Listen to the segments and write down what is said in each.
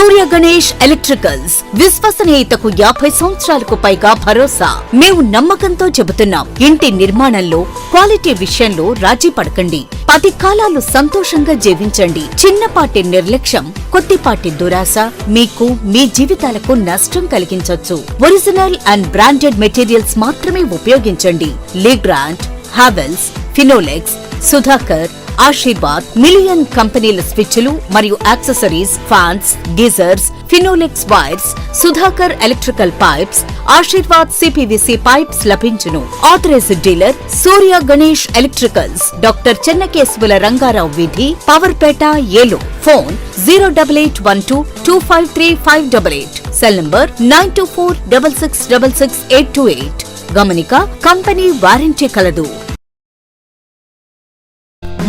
సూర్య Ganesh electricals, విశ్వసనీయతకు 50 సంవత్సరాలకు పైగా భరోసా. మేము నమ్మకంతో చెబుతున్నాం, ఇంటి నిర్మాణంలో క్వాలిటీ విషయంలో రాజీ పడకండి. 10 కాలాలు సంతోషంగా జీవించండి. చిన్నపాటి నిర్లక్ష్యం, కొద్దిపాటి దురాశ మీకు మీ జీవితాలకు నష్టం కలిగించొచ్చు. ఒరిజినల్ అండ్ బ్రాండెడ్ మెటీరియల్స్ మాత్రమే ఉపయోగించండి. లీగ్రాండ్, హావెల్స్, ఫినోలెక్స్, సుధాకర్, ఆశీర్వాద్, మిలియన్ కంపెనీల స్విచ్లు మరియు accessories, fans, geysers, Finolex wires, Sudhakar electrical pipes, Ashirvad CPVC pipes లభించును. Authorised dealer Surya Ganesh electricals, doctor చెన్నకేశవుల Rangarao వీధి, Powerpet, Eluru. Phone 08812253588. Cell number 9246666828. గమనిక, కంపెనీ వారంటీ కలదు.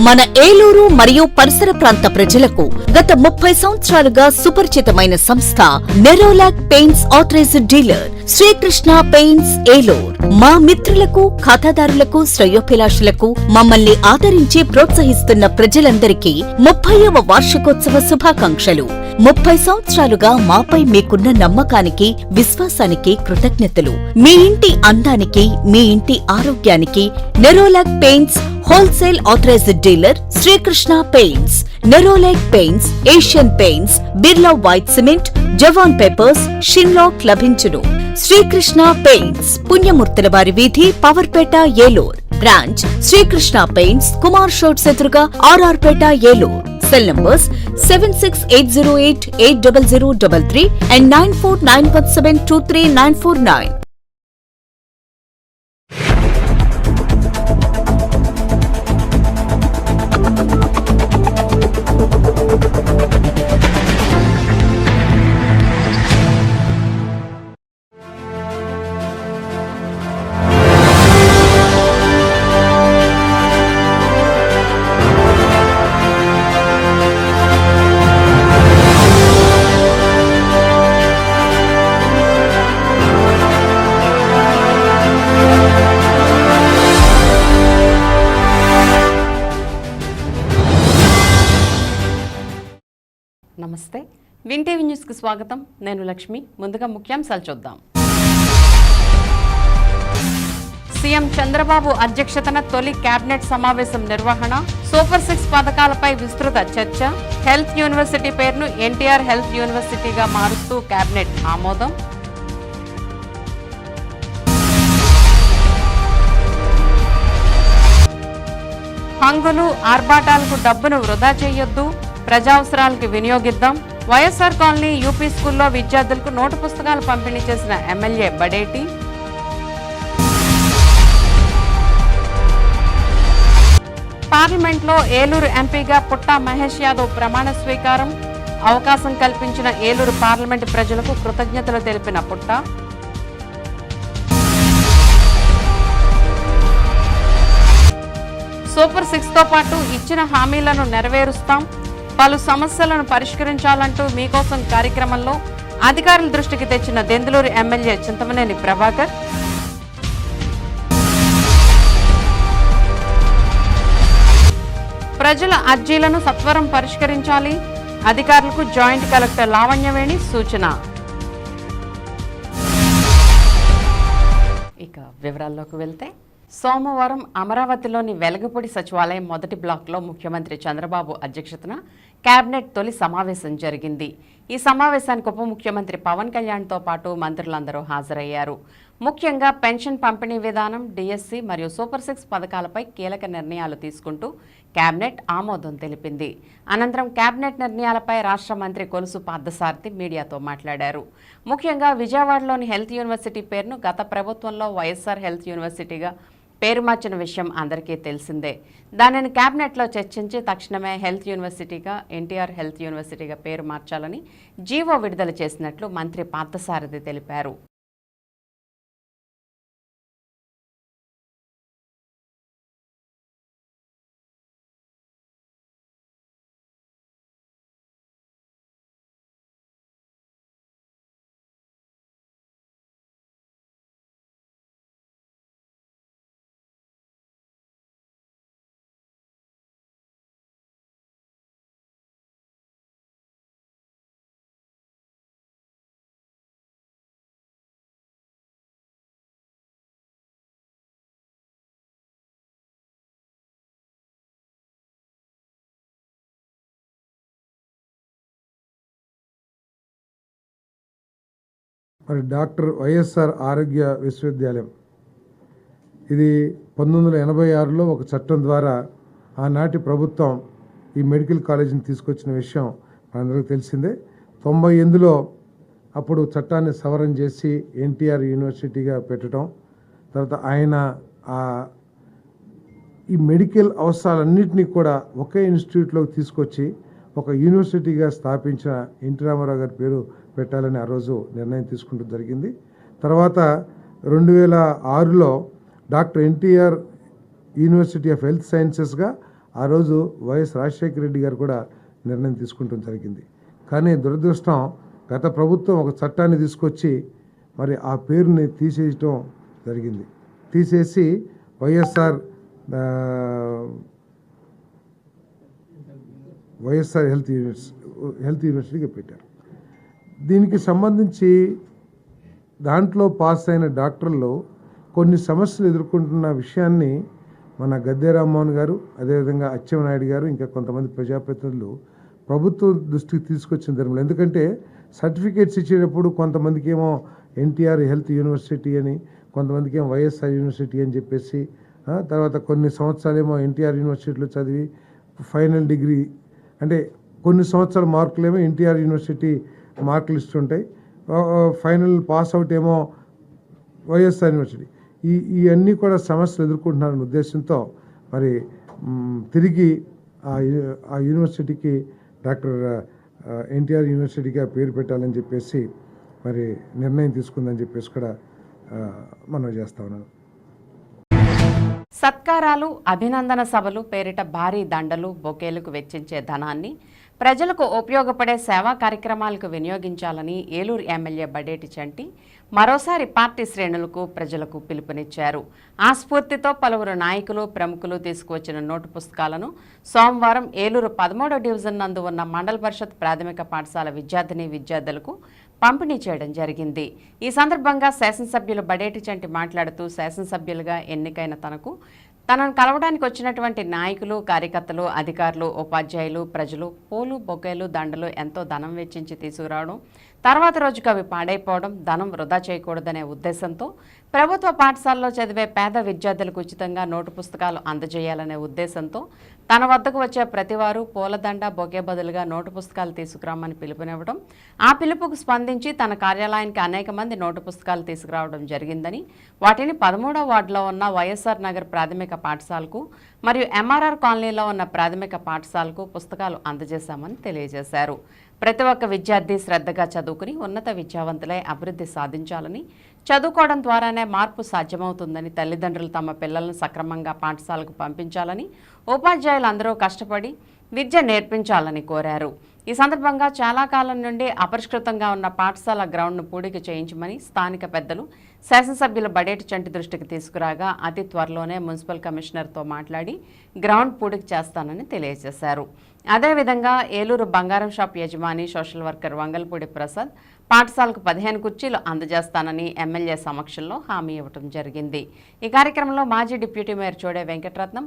మన ఏలూరు మరియు పరిసర ప్రాంత ప్రజలకు గత 30 సంవత్సరాలుగా సుపరిచితమైన సంస్థ Nerolac paints authorised dealer Srikrishna paints Eluru. మా మిత్రులకు, ఖాతాదారులకు, శ్రేయోభిలాషులకు మమ్మల్ని ఆదరించి ప్రోత్సహిస్తున్న ప్రజలందరికీ 30వ వార్షికోత్సవ శుభాకాంక్షలు. 30 సంవత్సరాలుగా మాపై మీకున్న నమ్మకానికి, విశ్వాసానికి కృతజ్ఞతలు. మీ ఇంటి అందానికి, మీ ఇంటి ఆరోగ్యానికి Nerolac paints wholesale authorised dealer Srikrishna paints. Nerolac paints, Asian paints, Birla white cement, జవాన్ పేపర్స్, షిన్లాక్ లభించును. శ్రీకృష్ణ పెయింట్స్, పుణ్యమూర్తుల వారి వీధి, పవర్పేట, ఏలూరు. బ్రాంచ్ శ్రీకృష్ణ పెయింట్స్, కుమార్ షోట్స్ ఎదురుగా, RR Peta, Eluru. Cell numbers 7680880033 and 9491723949. నమస్తే, విన్ టీవీ న్యూస్ కు స్వాగతం. నేను లక్ష్మి. ముందుగా ముఖ్యాంశాలు చూద్దాం. సీఎం చంద్రబాబు అధ్యక్షతన తొలి కేబినెట్ సమావేశం నిర్వహణ. సూపర్ 6 పథకాలపై విస్తృత చర్చ. హెల్త్ యూనివర్సిటీ పేరును ఎన్టీఆర్ హెల్త్ యూనివర్సిటీగా మారుస్తూ కేబినెట్ ఆమోదం. హంగులు, ఆర్భాటాలకు డబ్బును వృధా చేయొద్దు, ప్రజావసరాలకు వినియోగిద్దాం. వైఎస్ఆర్ కాలనీ యూపీ స్కూల్లో విద్యార్థులకు నోటు పుస్తకాలు పంపిణీ చేసిన ఎమ్మెల్యే బడేటి. పార్లమెంట్లో ఏలూరు ఎంపీగా పుట్టా మహేష్ యాదవ్ ప్రమాణ స్వీకారం. అవకాశం కల్పించిన ఏలూరు పార్లమెంటు ప్రజలకు కృతజ్ఞతలు తెలిపిన పుట్టా. సూపర్ 6తో పాటు ఇచ్చిన హామీలను నెరవేరుస్తాం, పలు సమస్యలను పరిష్కరించాలంటూ మీకోసం కార్యక్రమంలో అధికారుల దృష్టికి తెచ్చిన దెందులూరు ఎమ్మెల్యే చింతమనేని ప్రభాకర్. ప్రజల అర్జీలను సత్వరం పరిష్కరించాలి, అధికారులకు జాయింట్ కలెక్టర్ లావణ్యవేణి సూచన. ఇక వివరాల్లోకి వెళ్తే, సోమవారం అమరావతిలోని వెలగపూడి సచివాలయం మొదటి బ్లాక్లో ముఖ్యమంత్రి చంద్రబాబు అధ్యక్షతన కేబినెట్ తొలి సమావేశం జరిగింది. ఈ సమావేశానికి ఉప ముఖ్యమంత్రి పవన్ కళ్యాణ్తో పాటు మంత్రులందరూ హాజరయ్యారు. ముఖ్యంగా పెన్షన్ పంపిణీ విధానం, డిఎస్సి మరియు సూపర్ 6 పథకాలపై కీలక నిర్ణయాలు తీసుకుంటూ కేబినెట్ ఆమోదం తెలిపింది. అనంతరం కేబినెట్ నిర్ణయాలపై రాష్ట్ర మంత్రి కొలుసు పార్థసారథి మీడియాతో మాట్లాడారు. ముఖ్యంగా విజయవాడలోని హెల్త్ యూనివర్సిటీ పేరును గత ప్రభుత్వంలో వైఎస్ఆర్ హెల్త్ యూనివర్సిటీగా పేరు మార్చిన విషయం అందరికీ తెలిసిందే. దానిని కేబినెట్లో చర్చించి తక్షణమే హెల్త్ యూనివర్సిటీగా ఎన్టీఆర్ హెల్త్ యూనివర్సిటీగా పేరు మార్చాలని జీవో విడుదల చేసినట్లు మంత్రి పార్థసారథి తెలిపారు. మరి డాక్టర్ వైఎస్ఆర్ ఆరోగ్య విశ్వవిద్యాలయం ఇది 1986లో ఒక చట్టం ద్వారా ఆనాటి ప్రభుత్వం ఈ మెడికల్ కాలేజీని తీసుకొచ్చిన విషయం మనందరికీ తెలిసిందే. 98లో అప్పుడు చట్టాన్ని సవరణ చేసి ఎన్టీఆర్ యూనివర్సిటీగా పెట్టడం, తర్వాత ఆయన ఈ మెడికల్ అవసరాలన్నింటినీ కూడా ఒకే ఇన్స్టిట్యూట్లోకి తీసుకొచ్చి ఒక యూనివర్సిటీగా స్థాపించిన ఎన్టీ రామారావు గారి పేరు పెట్టాలని ఆ రోజు నిర్ణయం తీసుకుంటూ జరిగింది. తర్వాత 2006లో doctor NTR university of health సైన్సెస్గా ఆ రోజు వైఎస్ రాజశేఖర రెడ్డి గారు కూడా నిర్ణయం తీసుకుంటూ జరిగింది. కానీ దురదృష్టం, గత ప్రభుత్వం ఒక చట్టాన్ని తీసుకొచ్చి మరి ఆ పేరుని తీసేయటం జరిగింది. తీసేసి వైఎస్ఆర్ హెల్త్ యూనివర్సిటీగా పెట్టారు. దీనికి సంబంధించి దాంట్లో పాస్ అయిన డాక్టర్లు కొన్ని సమస్యలు ఎదుర్కొంటున్న విషయాన్ని మన గద్దె రామ్మోహన్ గారు, అదేవిధంగా అచ్చెన్నాయుడు గారు, ఇంకా కొంతమంది ప్రజాప్రతినిధులు ప్రభుత్వం దృష్టికి తీసుకొచ్చిన ధర్మంలో. ఎందుకంటే సర్టిఫికేట్స్ ఇచ్చేటప్పుడు కొంతమందికి ఏమో ఎన్టీఆర్ హెల్త్ యూనివర్సిటీ అని, కొంతమందికి ఏమో వైఎస్ఆర్ యూనివర్సిటీ అని చెప్పేసి, తర్వాత కొన్ని సంవత్సరాలేమో ఎన్టీఆర్ యూనివర్సిటీలో చదివి ఫైనల్ డిగ్రీ అంటే కొన్ని సంవత్సరాల మార్కులేమో ఎన్టీఆర్ యూనివర్సిటీ మార్కులు ఇస్తుంటాయి, ఫైనల్ పాస్ అవుట్ ఏమో వైఎస్ఆర్ యూనివర్సిటీ. ఇవన్నీ కూడా సమస్యలు ఎదుర్కొంటున్నారనే ఉద్దేశంతో మరి తిరిగి ఆ యూనివర్సిటీకి డాక్టర్ ఎన్టీఆర్ యూనివర్సిటీగా పేరు పెట్టాలని చెప్పేసి మరి నిర్ణయం తీసుకుందని చెప్పేసి కూడా మనం చేస్తా ఉన్నాను. సత్కారాలు, అభినందన సభలు పేరిట భారీ దండలు, బొకేలకు వెచ్చించే ధనాన్ని ప్రజలకు ఉపయోగపడే సేవా కార్యక్రమాలకు వినియోగించాలని ఏలూరు ఎమ్మెల్యే బడేటి చంటి మరోసారి పార్టీ శ్రేణులకు, ప్రజలకు పిలుపునిచ్చారు. ఆ స్ఫూర్తితో పలువురు నాయకులు, ప్రముఖులు తీసుకువచ్చిన నోటు పుస్తకాలను సోమవారం ఏలూరు 13వ డివిజన్ నందు ఉన్న మండల పరిషత్ ప్రాథమిక పాఠశాల విద్యార్థులకు పంపిణీ చేయడం జరిగింది. ఈ సందర్భంగా శాసనసభ్యులు బడేటి చంటి మాట్లాడుతూ, శాసనసభ్యులుగా ఎన్నికైన తనను కలవడానికి వచ్చినటువంటి నాయకులు, కార్యకర్తలు, అధికారులు, ఉపాధ్యాయులు, ప్రజలు పూలు, బొకేలు, దండలు ఎంతో ధనం వెచ్చించి తీసుకురావడం, తర్వాత రోజుకు అవి పాడైపోవడం, ధనం వృధా చేయకూడదనే ఉద్దేశంతో ప్రభుత్వ పాఠశాలలో చదివే పేద విద్యార్థులకు ఉచితంగా నోటు పుస్తకాలు అందజేయాలనే ఉద్దేశంతో తన వద్దకు వచ్చే ప్రతివారు పూలదండ, బొకే బదులుగా నోటు పుస్తకాలు తీసుకురామని పిలుపునివ్వడం, ఆ పిలుపుకు స్పందించి తన కార్యాలయానికి అనేక మంది నోటు పుస్తకాలు తీసుకురావడం జరిగిందని, వాటిని 13వ వార్డులో ఉన్న వైఎస్ఆర్ నగర్ ప్రాథమిక పాఠశాలకు మరియు ఎంఆర్ఆర్ కాలనీలో ఉన్న ప్రాథమిక పాఠశాలకు పుస్తకాలు అందజేశామని తెలియజేశారు. ప్రతి ఒక్క విద్యార్థి శ్రద్ధగా చదువుకుని ఉన్నత విద్యావంతులై అభివృద్ధి సాధించాలని, చదువుకోవడం ద్వారానే మార్పు సాధ్యమవుతుందని, తల్లిదండ్రులు తమ పిల్లలను సక్రమంగా పాఠశాలకు పంపించాలని, ఉపాధ్యాయులు అందరూ కష్టపడి విద్య నేర్పించాలని కోరారు. ఈ సందర్భంగా చాలా కాలం నుండి అపరిష్కృతంగా ఉన్న పాఠశాల గ్రౌండ్ను పూడిక చేయించమని స్థానిక పెద్దలు శాసనసభ్యులు బడేటి చంటి దృష్టికి తీసుకురాగా అతి త్వరలోనే మున్సిపల్ కమిషనర్తో మాట్లాడి గ్రౌండ్ పూడిక చేస్తానని తెలియజేశారు. అదేవిధంగా ఏలూరు బంగారం షాప్ యజమాని సోషల్ వర్కర్ వంగల్పూడి ప్రసాద్ పాఠశాలకు 15 కుర్చీలు అందజేస్తానని ఎమ్మెల్యే సమక్షంలో హామీ ఇవ్వడం జరిగింది. ఈ కార్యక్రమంలో మాజీ డిప్యూటీ మేయర్ చోడే వెంకటరత్నం,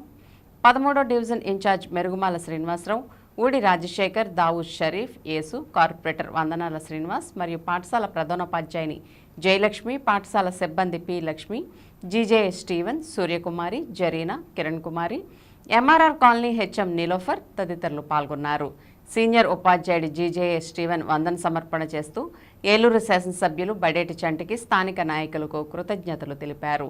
13వ division in charge Merugumala Srinivasarao, Udi Rajasekhar, Dawood Sharif, Yesu, corporator Vandanala Srinivas మరియు పాఠశాల ప్రధానోపాధ్యాయుని జయలక్ష్మి, పాఠశాల సిబ్బంది P Lakshmi, GJA Steven, Suryakumari, Zarina, Kiran Kumari, MRR colony HM Nilofar తదితరులు పాల్గొన్నారు. సీనియర్ ఉపాధ్యాయుడు జీజేఏ స్టీవెన్ వందన సమర్పణ చేస్తూ ఏలూరు శాసనసభ్యులు బడేటి చంటికి స్థానిక నాయకులకు కృతజ్ఞతలు తెలిపారు.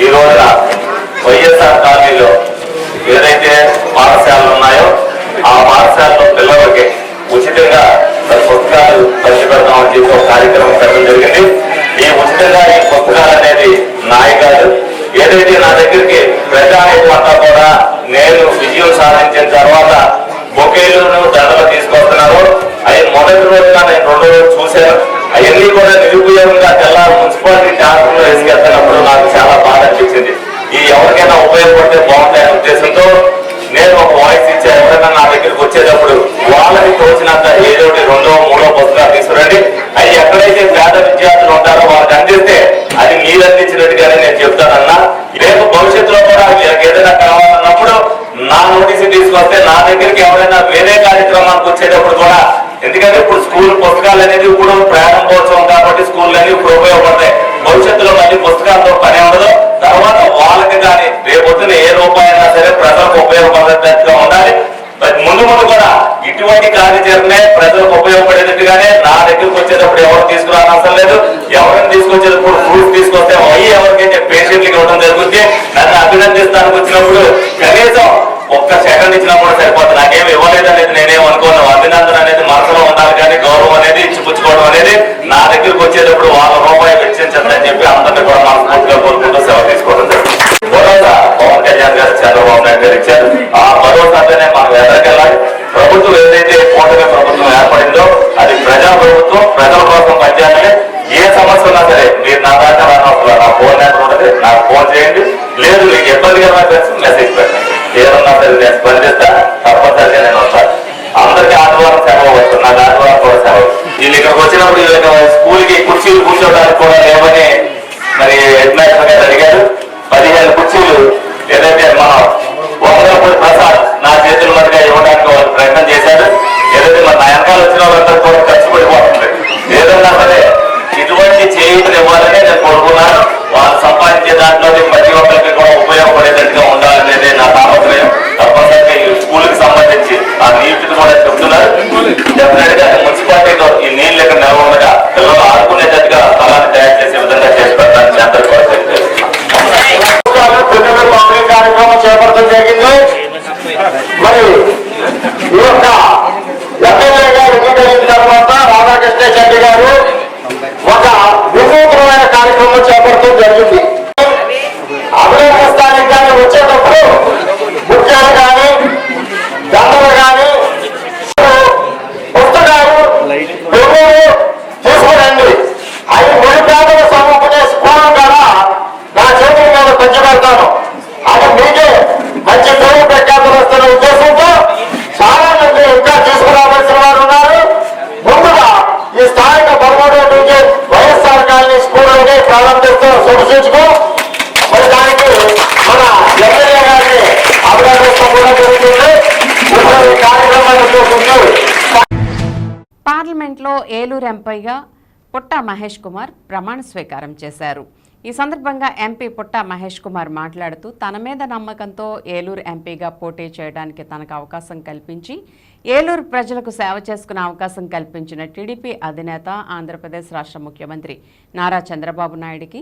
ఈ రోజున వైఎస్ఆర్ కాలనీలో ఏదైతే పాఠశాలలు ఉన్నాయో ఆ పాఠశాలలో పిల్లలకి ఉచితంగా పుస్తకాలు పంచిపెడతామని చెప్పి ఒక కార్యక్రమం పెట్టడం జరిగింది. ఈ ఉచితంగా ఈ పుస్తకాలు అనేది నాయ కాదు, ఏదైతే నా దగ్గరికి ప్రజానీకం అంతా కూడా నేను విజయం సాధించిన తర్వాత బొకేలను దండలు తీసుకొస్తున్నారో అవి మొదటి రోజున నేను 2 రోజులు చూశాను. అవన్నీ కూడా నిరుపయోగంగా తెల్లారు మున్సిపాలిటీ ట్యాంకులో వేసుకెళ్తున్నప్పుడు నాకు చాలా బాధ అనిపించింది. ఈ ఎవరికైనా ఉపయోగపడితే బాగుంటాయనే ఉద్దేశంతో నేను ఒక వాయిస్ ఇచ్చాను. ఎవరైనా నా దగ్గరికి వచ్చేటప్పుడు వాళ్ళకి తోచినంత ఏదో 2వ 3వ పుస్తకాలు తీసుకురండి, అవి ఎక్కడైతే పేద విద్యార్థులు ఉంటారో వాళ్ళకి అందిస్తే అది మీరు అందించినట్టుగానే నేను చెప్తానన్నా. రేపు భవిష్యత్తులో కూడా వీళ్ళకి ఏదైనా కావాలన్నప్పుడు తీసుకొస్తే నా దగ్గరికి ఎవరైనా వేరే కార్యక్రమానికి వచ్చేటప్పుడు కూడా, ఎందుకంటే ఇప్పుడు స్కూల్ పుస్తకాలు అనేది ఇప్పుడు ప్రారంభోత్సవం కాబట్టి స్కూల్ అనేది ఇప్పుడు ఉపయోగపడతాయి. భవిష్యత్తులో మళ్ళీ పుస్తకాలతో పని ఉండదు. తర్వాత వాళ్ళకి కానీ రేపొద్దున ఏ రూపాయి అయినా సరే ప్రజలకు ఉపయోగపడేటట్టుగా ఉండాలి. ముందు ముందు కూడా ఇటువంటి కార్యాచరణే ప్రజలకు ఉపయోగపడేటట్టుగానే నా దగ్గరకు వచ్చేటప్పుడు ఎవరు తీసుకురాని అవసరం లేదు. ఎవరిని తీసుకొచ్చేటప్పుడు ఫ్రూట్స్ తీసుకొస్తే అవి ఎవరికైతే పేషెంట్లకి ఇవ్వడం జరుగుతుంది. నన్ను అభినందిస్తానికి వచ్చినప్పుడు కనీసం ఒక్క సెకండ్ ఇచ్చినా కూడా సరిపోతుంది. నాకేమి ఇవ్వలేదనేది నేనేం అనుకోను. అభినందన అనేది మనసులో ఉండాలి, కానీ గౌరవం అనేది ఇచ్చిపుచ్చుకోవడం అనేది నా దగ్గరకు వచ్చేటప్పుడు ₹1 వెచ్చించండి చెప్పి అందరినీ కూడా మనస్ఫూర్తిగా కోరుకుంటూ సెలవు తీసుకోవడం జరుగుతుంది. భరోసా పవన్ కళ్యాణ్ గారు, చంద్రబాబు నాయుడు గారు ఇచ్చారు. ఆ భరోసాతోనే మనం ఎదరికెళ్ళాలి. ప్రభుత్వం ఏదైతే కూటమి ప్రభుత్వం ఏర్పడిందో అది ప్రజా ప్రభుత్వం, ప్రజల కోసం పనిచేయాలి. ఏ సమస్య ఉన్నా సరే మీరు నా దాకా రానవసరం, నా ఫోన్ నెంబర్ ఉంటుంది, నాకు ఫోన్ చేయండి. లేదు మీకు ఇబ్బందిగా మెసేజ్ పెట్టండి. ఏదన్నా సరే నేను స్పందిస్తా, తప్పనిసరిగా నేను వస్తాను. అందరికీ ఆదివారం సెలవు వస్తుంది, నాకు ఆదివారం కూడా సెలవు. వీళ్ళు ఇక్కడికి వచ్చినప్పుడు వీళ్ళకి స్కూల్కి కుర్చీలు కూర్చోడానికి కూడా లేవని మరి హెడ్ మాస్టర్ గారు అడిగారు. 15 కుర్చీలు ఏదైతే మన వందలపూడి ప్రసాద్ నా చేతుల మధ్యగా ఇవ్వడానికి వాళ్ళు ప్రయత్నం చేశారు. ఏదైతే మన నా వెనకాల వచ్చిన వాళ్ళందరూ కూడా ఖర్చు పడిపోతుంది. ఏదన్నా సరే ఇటువంటి చేయులు ఇవ్వాలని నేను కోరుకున్నాను. వాళ్ళు సంపాదించే దాంట్లో ప్రతి ఒక్కరికి కూడా ఉపయోగపడేటట్టుగా ఉండాలనేది నా తాపత్రయం. తప్పనిసరిగా ఈ స్కూల్కి సంబంధించి ఆ నీటిని కూడా చెప్తున్నారు. డెఫినెట్ గా మున్సిపాలిటీలో ఈ నీళ్ళు ఇక్కడ నిలవగా పిల్లలు ఆడుకునేటట్టుగా స్థలాన్ని తయారు చేసే విధంగా చేసి పెట్టడానికి అందరూ కూడా పంపిణీ కార్యక్రమం చేపట్టడం జరిగింది. మరి ఈ యొక్క ఎమ్మెల్యేగా ఎన్నికైన తర్వాత రాధాకృష్ణ రెడ్డి గారు ఒక వినూత్నమైన కార్యక్రమం చేపట్టడం జరిగింది. అభివృద్ధి స్థానికి కానీ వచ్చేటప్పుడు ముఖ్యాలు కానీ దండలు కానీ పుస్తకాలు పెరుగులు తీసుకురండి. అవి ముడిపేదలు సమర్పించే స్కూల్ ద్వారా నా చేతుల మీద పెంచబెడతాను. అది మీకే మంచి పేరు ప్రఖ్యాతులు వస్తున్న ఉద్దేశంతో చాలా మంది ఇంకా తీసుకురావాల్సిన వారు ఉన్నారు. ముందుగా ఈ స్థానిక 13వ డివిజన్ వైఎస్ఆర్ కాలనీ స్కూల్ అనేది ప్రారంభిస్తూ శుభసూచకం. మరి దానికి మన ఎమ్మెల్యే గారిని అభినందించడం కూడా జరుగుతుంది. ఇప్పుడు ఈ కార్యక్రమాన్ని చూసుకుంటూ పార్లమెంట్లో ఏలూరు ఎంపీగా పుట్టా మహేష్ కుమార్ ప్రమాణ స్వీకారం చేశారు. ఈ సందర్భంగా ఎంపీ పుట్టా మహేష్ కుమార్ మాట్లాడుతూ తన మీద నమ్మకంతో ఏలూరు ఎంపీగా పోటీ చేయడానికి తనకు అవకాశం కల్పించి ఏలూరు ప్రజలకు సేవ చేసుకునే అవకాశం కల్పించిన టీడీపీ అధినేత ఆంధ్రప్రదేశ్ రాష్ట్ర ముఖ్యమంత్రి నారా చంద్రబాబు నాయుడికి,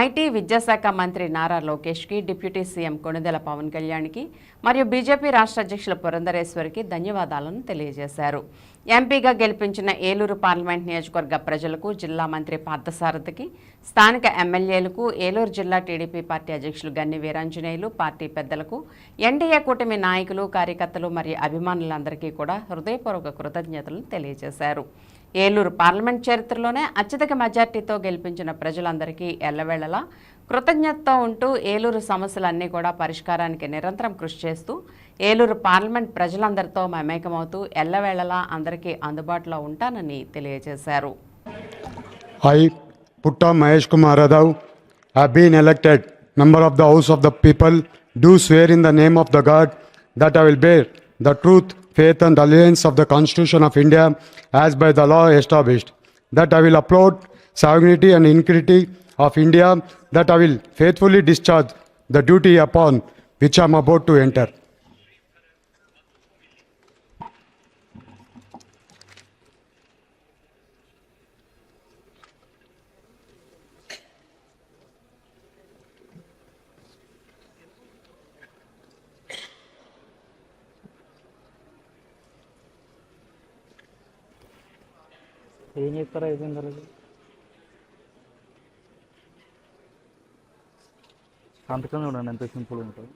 ఐటీ విద్యాశాఖ మంత్రి నారా లోకేష్కి, డిప్యూటీ సీఎం కొణిదెల పవన్ కళ్యాణ్కి మరియు బీజేపీ రాష్ట్ర అధ్యక్షులు పురంధరేశ్వరికి ధన్యవాదాలను తెలియజేశారు. ఎంపీగా గెలిపించిన ఏలూరు పార్లమెంట్ నియోజకవర్గ ప్రజలకు, జిల్లా మంత్రి పార్థసారథికి, స్థానిక ఎమ్మెల్యేలకు, ఏలూరు జిల్లా టీడీపీ పార్టీ అధ్యక్షులు గన్ని వీరాంజనేయులు, పార్టీ పెద్దలకు, ఎన్డీఏ కూటమి నాయకులు, కార్యకర్తలు మరియు అభిమానులందరికీ కూడా హృదయపూర్వక కృతజ్ఞతలను తెలియజేశారు. ఏలూరు పార్లమెంట్ చరిత్రలోనే అత్యధిక మెజార్టీతో గెలిపించిన ప్రజలందరికీ ఎల్లవేళలా కృతజ్ఞతతో ఉంటూ ఏలూరు సమస్యలన్నీ కూడా పరిష్కారానికి నిరంతరం కృషి చేస్తూ ఏలూరు పార్లమెంట్ ప్రజలందరితో మమేకమవుతూ ఎల్లవేళలా అందరికీ అందుబాటులో ఉంటానని తెలియజేశారు. I, Putta Mahesh Kumar Radav, have been elected member of the House of the People, do swear in the name of the God that I will bear the truth, faith and allegiance of the Constitution of India as by the law established, that I will uphold sovereignty and integrity of India, that I will faithfully discharge the duty upon which I am about to enter. ఏం చెప్తారా అయిపోయిన తర్వాత సంతకం చూడండి ఎంత simple ఉంటుంది.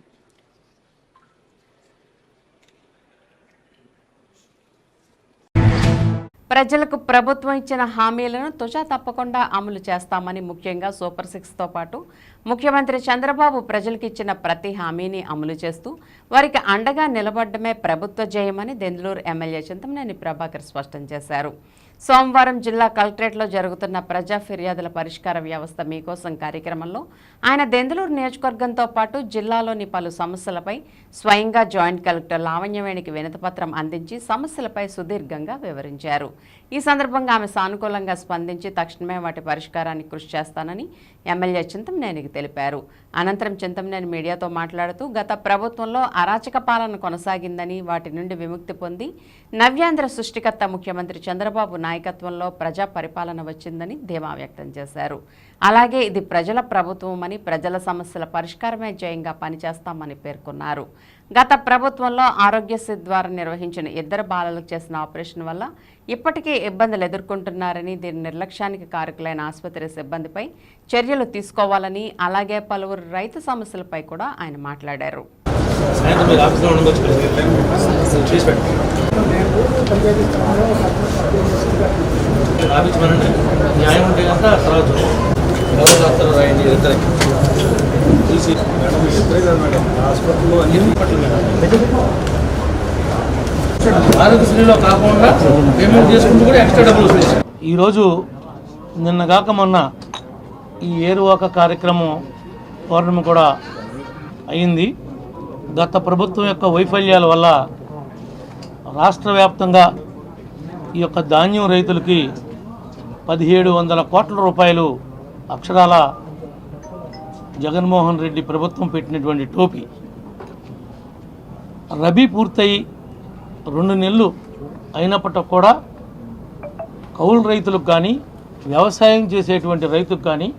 ప్రజలకు ప్రభుత్వం ఇచ్చిన హామీలను తుచా తప్పకుండా అమలు చేస్తామని, ముఖ్యంగా సూపర్ 6తో పాటు ముఖ్యమంత్రి చంద్రబాబు ప్రజలకు ఇచ్చిన ప్రతి హామీని అమలు చేస్తూ వారికి అండగా నిలబడమే ప్రభుత్వ జయమని దెందులూరు ఎమ్మెల్యే చింతమనేని ప్రభాకర్ స్పష్టం చేశారు. సోమవారం జిల్లా కలెక్టరేట్లో జరుగుతున్న ప్రజా ఫిర్యాదుల పరిష్కార వ్యవస్థ మీకోసం కార్యక్రమంలో ఆయన దెందులూరు నియోజకవర్గంతో పాటు జిల్లాలోని పలు సమస్యలపై స్వయంగా జాయింట్ కలెక్టర్ లావణ్యవేణికి వినతిపత్రం అందించి సమస్యలపై సుదీర్ఘంగా వివరించారు. ఈ సందర్భంగా ఆమె సానుకూలంగా స్పందించి తక్షణమే వాటి పరిష్కారానికి కృషి చేస్తానని ఎమ్మెల్యే చింతమనేనికి తెలిపారు. అనంతరం చింతమనేని మీడియాతో మాట్లాడుతూ గత ప్రభుత్వంలో అరాచక పాలన కొనసాగిందని, వాటి నుండి విముక్తి పొంది నవ్యాంధ్ర సృష్టికర్త ముఖ్యమంత్రి చంద్రబాబు నాయకత్వంలో ప్రజా పరిపాలన వచ్చిందని ధీమా వ్యక్తం చేశారు. అలాగే ఇది ప్రజల ప్రభుత్వమని, ప్రజల సమస్యల పరిష్కారమే జయంగా పనిచేస్తామని పేర్కొన్నారు. గత ప్రభుత్వంలో ఆరోగ్యశ్రీ ద్వారా నిర్వహించిన 2 బాలలకు చేసిన ఆపరేషన్ వల్ల ఇప్పటికే ఇబ్బందులు ఎదుర్కొంటున్నారని, దీని నిర్లక్ష్యానికి కారకులైన ఆసుపత్రి సిబ్బందిపై చర్యలు తీసుకోవాలని, అలాగే పలువురు రైతు సమస్యలపై కూడా ఆయన మాట్లాడారు. న్యాయం ఉంటే కనుక తర్వాత ఎవరు రాస్తారు రాయండి తీసి మేడం హాస్పిటల్లో అన్ని ఆరోగ్యశ్రీలో కాకుండా పేమెంట్ చేసుకుంటూ కూడా ఎక్స్ట్రా డబ్బులు వస్తాయి. ఈరోజు నిన్నగాక మొన్న ఈ ఏరువాక కార్యక్రమం పౌర్ణమి కూడా అయింది. గత ప్రభుత్వం యొక్క వైఫల్యాల వల్ల రాష్ట్ర వ్యాప్తంగా ఈ యొక్క ధాన్యం రైతులకి 1700 కోట్ల రూపాయలు అక్షరాల జగన్మోహన్ రెడ్డి ప్రభుత్వం పెట్టినటువంటి టోపీ. రబీ పూర్తయి 2 నెలలు అయినప్పటికి కూడా కౌలు రైతులకు కానీ, వ్యవసాయం చేసేటువంటి రైతులకు కానీ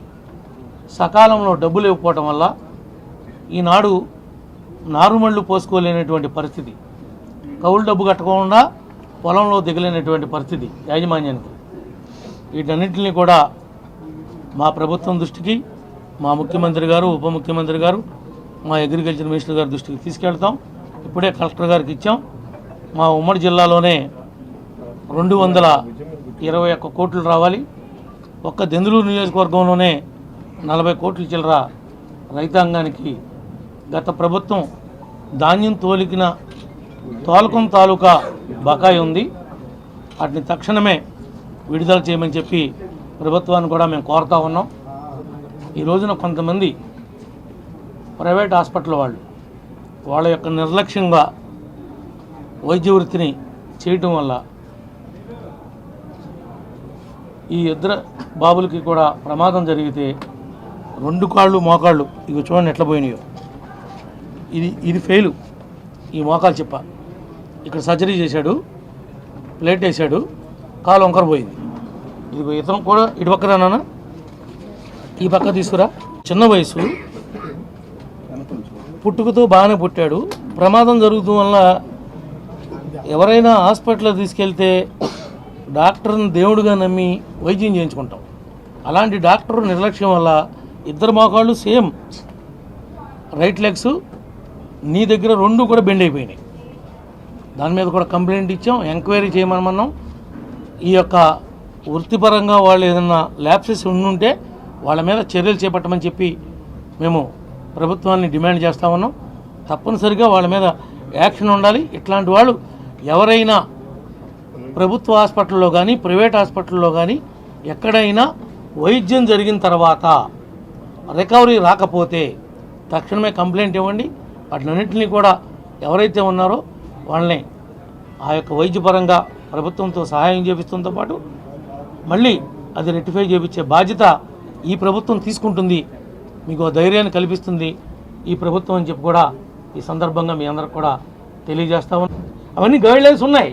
సకాలంలో డబ్బులు ఇవ్వకపోవటం వల్ల ఈనాడు నారుమళ్ళు పోసుకోలేనటువంటి పరిస్థితి, కౌలు డబ్బు కట్టకుండా పొలంలో దిగలేనటువంటి పరిస్థితి యాజమాన్యానికి. వీటన్నింటినీ కూడా మా ప్రభుత్వం దృష్టికి, మా ముఖ్యమంత్రి గారు, ఉప ముఖ్యమంత్రి గారు, మా అగ్రికల్చర్ మినిస్టర్ గారి దృష్టికి తీసుకెళ్తాం. ఇప్పుడే కలెక్టర్ గారికి ఇచ్చాం. మా ఉమ్మడి జిల్లాలోనే 221 కోట్లు రావాలి. ఒక్క దెందులూరు నియోజకవర్గంలోనే 40 కోట్ల చిల్లర రైతాంగానికి గత ప్రభుత్వం ధాన్యం తోలకం తాలూకా బకాయి ఉంది. వాటిని తక్షణమే విడుదల చేయమని చెప్పి ప్రభుత్వాన్ని కూడా మేము కోరుతా ఉన్నాం. ఈ రోజున కొంతమంది ప్రైవేట్ హాస్పిటల్ వాళ్ళ యొక్క నిర్లక్ష్యంగా వైద్య వృత్తిని చేయటం వల్ల ఈ 2 బాబులకి కూడా ప్రమాదం జరిగితే 2 కాళ్ళు మోకాళ్ళు ఇవి చూడండి ఎట్లా పోయినాయో. ఇది ఫెయిలు. ఈ మోకాలు చెప్ప ఇక్కడ సర్జరీ చేశాడు, ప్లేట్ వేసాడు, కాలు వంకర పోయింది. ఇది ఇతను కూడా ఇటు పక్కన నాన్న ఈ పక్క తీసుకురా. చిన్న వయసు, పుట్టుకతో బాగానే పుట్టాడు. ప్రమాదం జరుగుతూ వల్ల ఎవరైనా హాస్పిటల్లో తీసుకెళ్తే డాక్టర్ని దేవుడిగా నమ్మి వైద్యం చేయించుకుంటాం. అలాంటి డాక్టర్ నిర్లక్ష్యం వల్ల 2 మోకాళ్ళు సేమ్ రైట్ లెగ్స్ నీ దగ్గర 2 కూడా బెండ్ అయిపోయినాయి. దాని మీద కూడా కంప్లైంట్ ఇచ్చాం, ఎంక్వైరీ చేయమన్నాం. ఈ యొక్క వృత్తిపరంగా వాళ్ళు ఏదన్నా ల్యాప్సెస్ ఉండుంటే వాళ్ళ మీద చర్యలు చేపట్టమని చెప్పి మేము ప్రభుత్వాన్ని డిమాండ్ చేస్తా ఉన్నాం. తప్పనిసరిగా వాళ్ళ మీద యాక్షన్ ఉండాలి. ఇట్లాంటి వాళ్ళు ఎవరైనా ప్రభుత్వ హాస్పిటల్లో కానీ, ప్రైవేట్ హాస్పిటల్లో కానీ ఎక్కడైనా వైద్యం జరిగిన తర్వాత రికవరీ రాకపోతే తక్షణమే కంప్లైంట్ ఇవ్వండి. వాటినన్నింటినీ కూడా ఎవరైతే ఉన్నారో వాళ్ళని ఆ యొక్క వైద్యపరంగా ప్రభుత్వంతో సహాయం చేపిస్తుంతో పాటు మళ్ళీ అది రెక్టిఫై చేయించే బాధ్యత ఈ ప్రభుత్వం తీసుకుంటుంది. మీకు ధైర్యాన్ని కల్పిస్తుంది ఈ ప్రభుత్వం అని చెప్పి కూడా ఈ సందర్భంగా మీ అందరికి కూడా తెలియజేస్తాము. అవన్నీ గైడ్లైన్స్ ఉన్నాయి.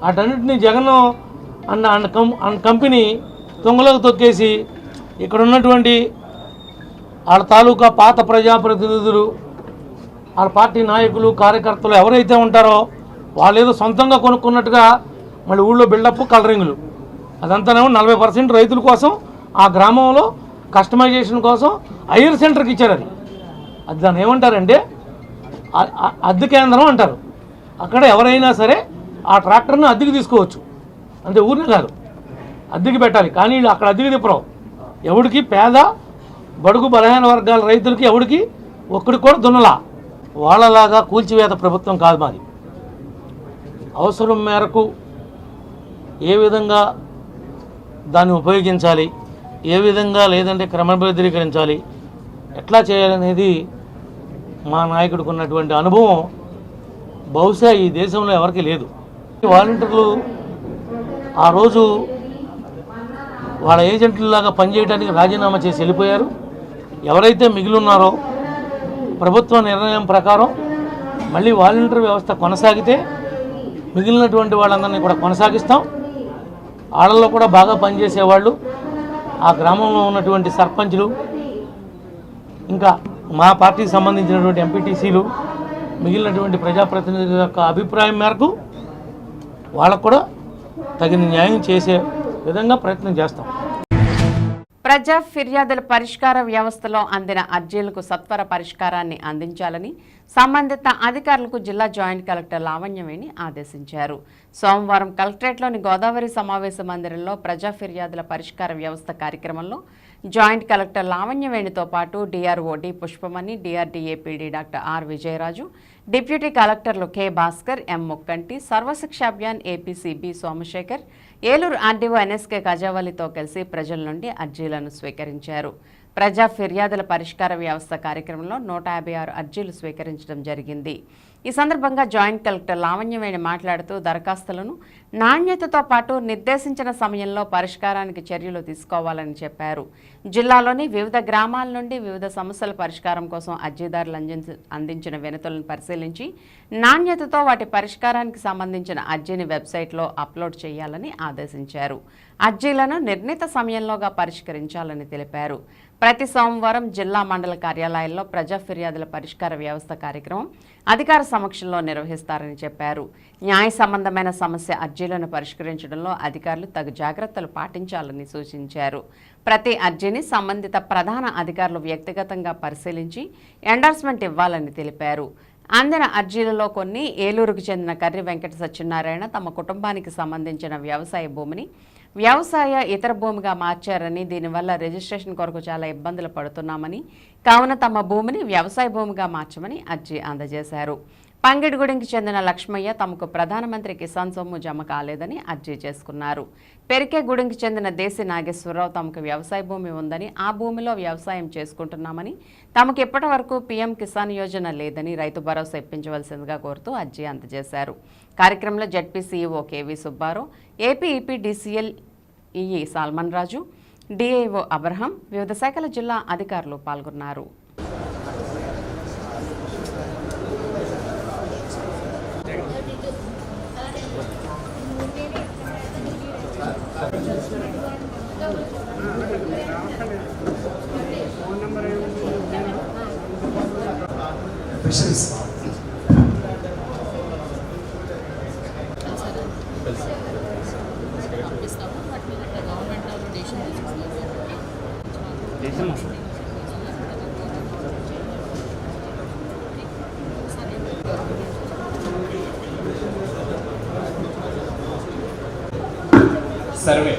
వాటన్నింటినీ జగన్ అన్న కంపెనీ తొంగలోకి తొక్కేసి ఇక్కడ ఉన్నటువంటి వాళ్ళ తాలూకా పాత ప్రజాప్రతినిధులు, వాళ్ళ పార్టీ నాయకులు, కార్యకర్తలు ఎవరైతే ఉంటారో వాళ్ళు ఏదో సొంతంగా కొనుక్కున్నట్టుగా మళ్ళీ ఊళ్ళో బిల్డప్, కలరింగ్లు అదంతానేమో 40% రైతుల కోసం ఆ గ్రామంలో కస్టమైజేషన్ కోసం ఐర్ సెంటర్కి ఇచ్చారు. అది దాన్ని ఏమంటారంటే అద్దె కేంద్రం అంటారు. అక్కడ ఎవరైనా సరే ఆ ట్రాక్టర్ని అద్దెకి తీసుకోవచ్చు. అంతే, ఊరిని కాదు, అద్దెకి పెట్టాలి. కానీ అక్కడ అద్దెకి తిప్పరావు. ఎవడికి పేద బడుగు బలహీన వర్గాల రైతులకి ఎవడికి ఒక్కడికి కూడా దున్నలా. వాళ్ళలాగా కూల్చివేత ప్రభుత్వం కాదు మాది. అవసరం మేరకు ఏ విధంగా దాన్ని ఉపయోగించాలి, ఏ విధంగా లేదంటే క్రమబద్ధీకరించాలి, ఎట్లా చేయాలనేది మా నాయకుడికి ఉన్నటువంటి అనుభవం బహుశా ఈ దేశంలో ఎవరికీ లేదు. వాలంటీర్లు ఆ రోజు వాళ్ళ ఏజెంట్లలాగా పనిచేయడానికి రాజీనామా చేసి వెళ్ళిపోయారు. ఎవరైతే మిగిలి ఉన్నారో ప్రభుత్వ నిర్ణయం ప్రకారం మళ్ళీ వాలంటీర్ వ్యవస్థ కొనసాగితే మిగిలినటువంటి వాళ్ళందరినీ కూడా కొనసాగిస్తాం. ఆడల్లో కూడా బాగా పనిచేసేవాళ్ళు, ఆ గ్రామంలో ఉన్నటువంటి సర్పంచ్లు, ఇంకా మా పార్టీకి సంబంధించినటువంటి ఎంపీటీసీలు, మిగిలినటువంటి ప్రజాప్రతినిధుల యొక్క అభిప్రాయం మేరకు వాళ్ళకు కూడా తగిన న్యాయం చేసే విధంగా ప్రయత్నం చేస్తాం. ప్రజా ఫిర్యాదుల పరిష్కార వ్యవస్థలో అందిన అర్జీలకు సత్వర పరిష్కారాన్ని అందించాలని సంబంధిత అధికారులకు జిల్లా జాయింట్ కలెక్టర్ లావణ్యవేణి ఆదేశించారు. సోమవారం కలెక్టరేట్లోని గోదావరి సమావేశ మందిరంలో ప్రజా ఫిర్యాదుల పరిష్కార వ్యవస్థ కార్యక్రమంలో జాయింట్ కలెక్టర్ లావణ్యవేణితో పాటు DRO D Pushpamani, DRDA PD doctor R Vijayaraju, deputy కలెక్టర్లు K Bhaskar, M Mukkanti, Sarva Shiksha Abhiyan APC B Somashekar, Eluru RDO NSK కజావలితో కలిసి ప్రజల నుండి అర్జీలను స్వీకరించారు. ప్రజా ఫిర్యాదుల పరిష్కార వ్యవస్థ కార్యక్రమంలో 156 అర్జీలు స్వీకరించడం జరిగింది. ఈ సందర్భంగా జాయింట్ కలెక్టర్ లావణ్యవేణి మాట్లాడుతూ దరఖాస్తులను నాణ్యతతో పాటు నిర్దేశించిన సమయంలో పరిష్కారానికి చర్యలు తీసుకోవాలని చెప్పారు. జిల్లాలోని వివిధ గ్రామాల నుండి వివిధ సమస్యల పరిష్కారం కోసం అర్జీదారులు అందించిన వినతులను పరిశీలించి నాణ్యతతో వాటి పరిష్కారానికి సంబంధించిన అర్జీని వెబ్సైట్లో అప్లోడ్ చేయాలని ఆదేశించారు. అర్జీలను నిర్ణీత సమయంలోగా పరిష్కరించాలని తెలిపారు. ప్రతి సోమవారం జిల్లా మండల కార్యాలయాల్లో ప్రజా ఫిర్యాదుల పరిష్కార వ్యవస్థ కార్యక్రమం అధికార సమక్షంలో నిర్వహిస్తారని చెప్పారు. న్యాయ సంబంధమైన సమస్య అర్జీలను పరిష్కరించడంలో అధికారులు తగు జాగ్రత్తలు పాటించాలని సూచించారు. ప్రతి అర్జీని సంబంధిత ప్రధాన అధికారులు వ్యక్తిగతంగా పరిశీలించి ఎండార్స్మెంట్ ఇవ్వాలని తెలిపారు. అందిన అర్జీలలో కొన్ని ఏలూరుకు చెందిన కర్రి వెంకట సత్యనారాయణ తమ కుటుంబానికి సంబంధించిన వ్యవసాయ భూమిని వ్యవసాయ ఇతర భూమిగా మార్చారని, దీనివల్ల రిజిస్ట్రేషన్ కొరకు చాలా ఇబ్బందులు పడుతున్నామని, కావున తమ భూమిని వ్యవసాయ భూమిగా మార్చమని అర్జీ అందజేశారు. పంగిడిగూడెంకి చెందిన లక్ష్మయ్య తమకు ప్రధానమంత్రి కిసాన్ సొమ్ము జమ కాలేదని అర్జీ చేసుకున్నారు. పెరికేగూడెంకి చెందిన దేశీ నాగేశ్వరరావు తమకు వ్యవసాయ భూమి ఉందని, ఆ భూమిలో వ్యవసాయం చేసుకుంటున్నామని, తమకు ఇప్పటి వరకు పీఎం కిసాన్ యోజన లేదని రైతు భరోసా ఇప్పించవలసిందిగా కోరుతూ అర్జీ అందజేశారు. కార్యక్రమంలో ZP CEO KV Subbarao, AP EPDCL EE Salman Raju, DIO Abraham, వివిధ శాఖల జిల్లా అధికారులు పాల్గొన్నారు. సర్వే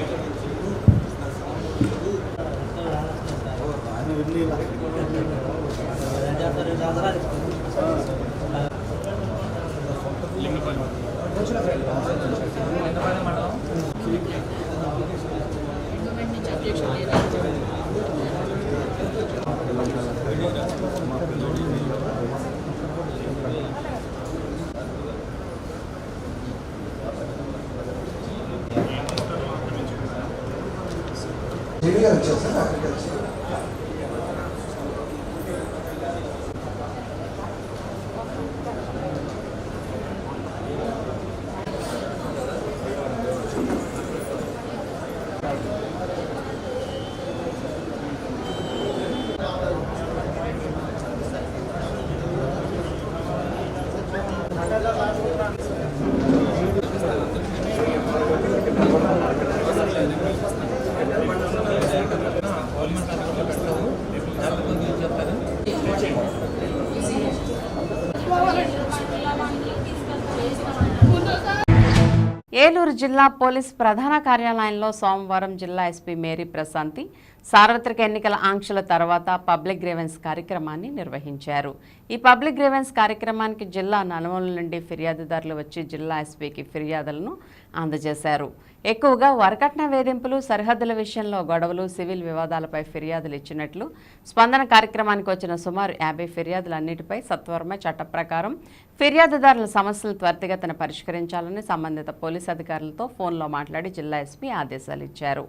ఏలూరు జిల్లా పోలీస్ ప్రధాన కార్యాలయంలో సోమవారం జిల్లా ఎస్పీ మేరీ ప్రశాంతి, సార్వత్రిక ఎన్నికల ఆంక్షల తర్వాత పబ్లిక్ గ్రీవెన్స్ కార్యక్రమాన్ని నిర్వహించారు. ఈ పబ్లిక్ గ్రీవెన్స్ కార్యక్రమానికి జిల్లా నలుమూలల నుండి ఫిర్యాదుదారులు వచ్చి జిల్లా ఎస్పీకి ఫిర్యాదులను అందజేశారు. ఎక్కువగా వరకట్న వేధింపులు, సరిహద్దుల విషయంలో గొడవలు, సివిల్ వివాదాలపై ఫిర్యాదులు ఇచ్చినట్లు స్పందన కార్యక్రమానికి వచ్చిన సుమారు 50 ఫిర్యాదులన్నిటిపై సత్వరమే చట్ట ప్రకారం ఫిర్యాదుదారుల సమస్యలు త్వరితగతిన పరిష్కరించాలని సంబంధిత పోలీసు అధికారులతో ఫోన్లో మాట్లాడి జిల్లా ఎస్పీ ఆదేశాలు ఇచ్చారు.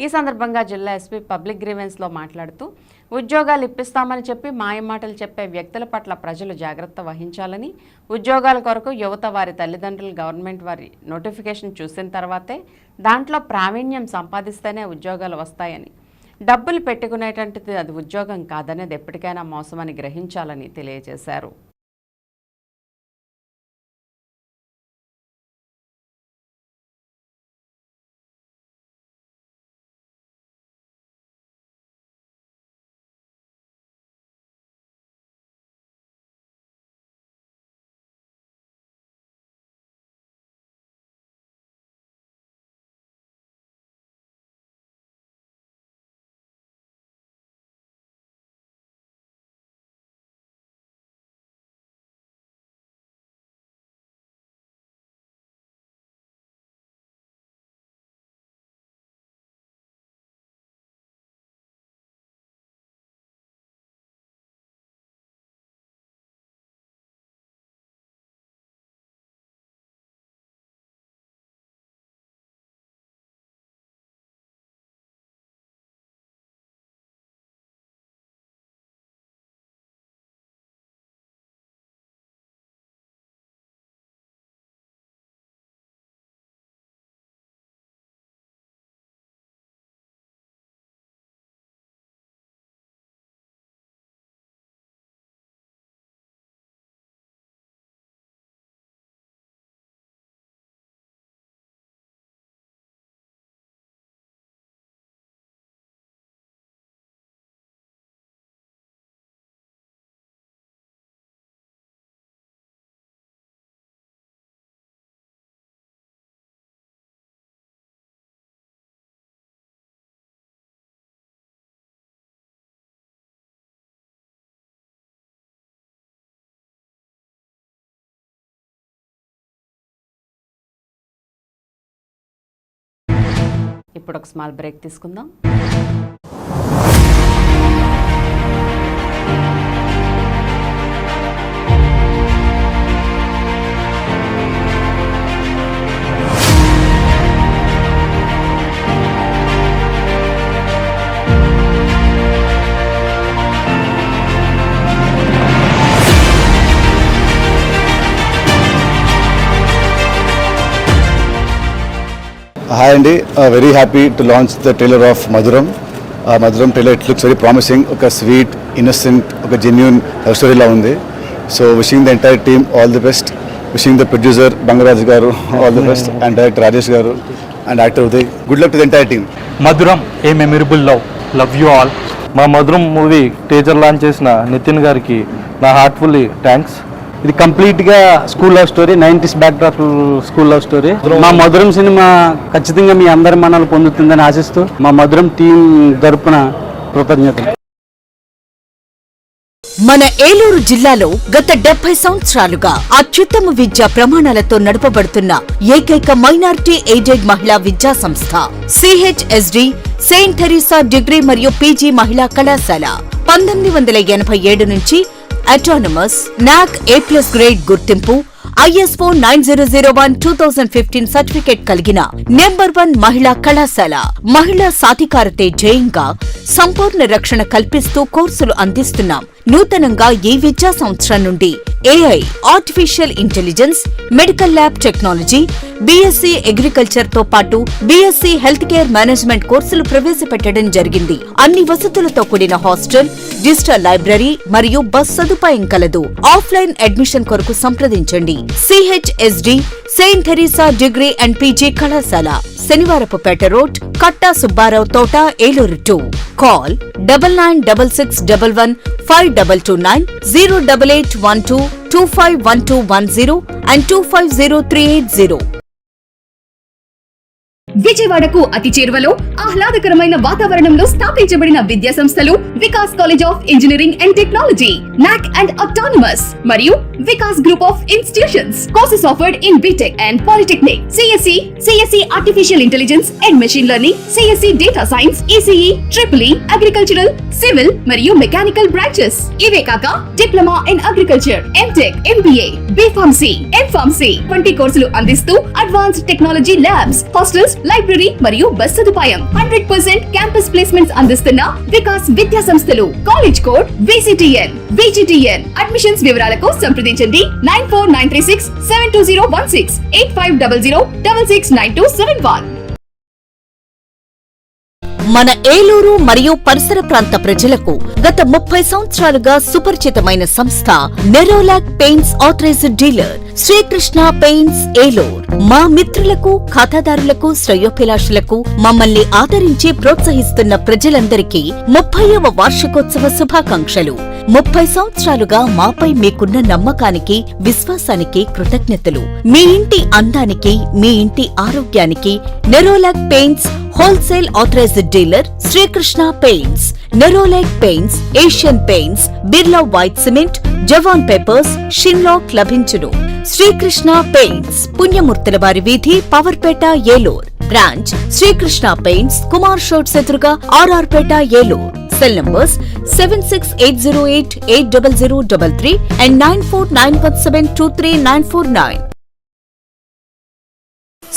ఈ సందర్భంగా జిల్లా ఎస్పీ పబ్లిక్ గ్రీవెన్స్లో మాట్లాడుతూ ఉద్యోగాలు ఇప్పిస్తామని చెప్పి మాయమాటలు చెప్పే వ్యక్తుల పట్ల ప్రజలు జాగ్రత్త వహించాలని, ఉద్యోగాల కొరకు యువత వారి తల్లిదండ్రులు గవర్నమెంట్ వారి నోటిఫికేషన్ చూసిన తర్వాతే దాంట్లో ప్రావీణ్యం సంపాదిస్తేనే ఉద్యోగాలు వస్తాయని, డబ్బులు పెట్టుకునేటంటిది అది ఉద్యోగం కాదనేది ఎప్పటికైనా మోసమని గ్రహించాలని తెలియజేశారు. ఇప్పుడు ఒక స్మాల్ బ్రేక్ తీసుకుందాం. Hi Andy, very happy to launch the trailer of Madhuram. Madhuram trailer, it looks very promising. Okay, sweet, innocent, okay, genuine love story la undi. So wishing the entire team all the best. Wishing the producer Bangaraj garu all the best, and director Rajesh garu and actor Uday. Good luck to the entire team. మధురం ఏ memorable love you all. మా మధురం movie teaser launch చేసిన నితిన్ గారికి నా heartfully thanks. ఇది కంప్లీట్గా school love story, 90s backdrop school love story. మా మధురం సినిమా ఖచ్చితంగా మీ అందరి మన్నలు పొందుతుందని ఆశిస్తూ మా మధురం టీం తరపున కృతజ్ఞతలు. మన ఏలూరు జిల్లాలో గత 70 సంవత్సరాలుగా అత్యుత్తమ విద్యా ప్రమాణాలతో నడపబడుతున్న ఏకైక మైనారిటీ ఎయిడెడ్ మహిళా విద్యా సంస్థ CHSD సెయింట్ థెరిసా డిగ్రీ మరియు PG మహిళా కళాశాల 1987 నుంచి అటానమస్ NAC A+ గ్రేడ్ గుర్తింపు, ISO 9001:2015 సర్టిఫికేట్ కలిగిన #1 మహిళా కళాశాల. మహిళా సాధికారతే ధ్యేయంగా సంపూర్ణ రక్షణ కల్పిస్తూ కోర్సులు అందిస్తున్నాం. నూతనంగా ఈ విద్యా సంవత్సరం నుండి AI artificial intelligence, medical lab technology, BSc agriculture తో పాటు BSc హెల్త్ కేర్ మేనేజ్మెంట్ కోర్సులు ప్రవేశపెట్టడం జరిగింది. అన్ని వసతులతో కూడిన హాస్టల్, డిజిటల్ లైబ్రరీ మరియు బస్ సదుపాయం కలదు. ఆఫ్లైన్ అడ్మిషన్ కొరకు సంప్రదించండి. CHSD Saint Theresa degree and PG కళాశాల, శనివారపుపేట రోడ్, కట్టా సుబ్బారావు తోట, ఏలూరు 2. Call 9966115229 08812251210 and 250380. విజయవాడకు అతి చేరువలో ఆహ్లాదకరమైన వాతావరణంలో స్థాపించబడిన విద్యా సంస్థలు Vikas college of engineering and technology, NAAC and autonomous మరియు Vikas group of institutions. Courses offered in B Tech and polytechnic, CSC artificial intelligence and machine learning, CSC data science, ECE, triple E, agricultural, civil మరియు mechanical branches. ఇవే కాక diploma in agriculture, M Tech, MBA, B Pharmacy, M Pharmacy వంటి కోర్సులు అందిస్తూ advanced technology labs, hostels, library మరియు bus సదుపాయం. 100% campus placements అందిస్తున్న వికాస్ విద్యా సంస్థలు. College code VGTN. అడ్మిషన్స్ వివరాలకు సంప్రదించండి 9493672016 8500669271. మన ఏలూరు మరియు పరిసర ప్రాంత ప్రజలకు గత 30 సంవత్సరాలుగా సుపరిచితమైన సంస్థ Nerolac paints authorised dealer Srikrishna paints Eluru. మా మిత్రులకు, ఖాతాదారులకు, శ్రేయోభిలాషులకు మమ్మల్ని ఆదరించి ప్రోత్సహిస్తున్న ప్రజలందరికీ 30వ వార్షికోత్సవ శుభాకాంక్షలు. 30 సంవత్సరాలుగా మాపై మీకున్న నమ్మకానికి, విశ్వాసానికి కృతజ్ఞతలు. మీ ఇంటి అందానికి, మీ ఇంటి ఆరోగ్యానికి Nerolac paints wholesale authorised dealer Srikrishna paints. Nerolac paints, Asian paints, Birla white cement, జవాన్ పేపర్స్, షిన్లాక్ లభించును. శ్రీకృష్ణ పెయింట్స్, పుణ్యమూర్తుల వారి వీధి, పవర్పేట, ఏలూరు. బ్రాంచ్ శ్రీకృష్ణ పెయింట్స్, కుమార్ షోట్స్ ఎదురుగా, RR Peta, Eluru. Cell numbers 7680880033 and 9491723949.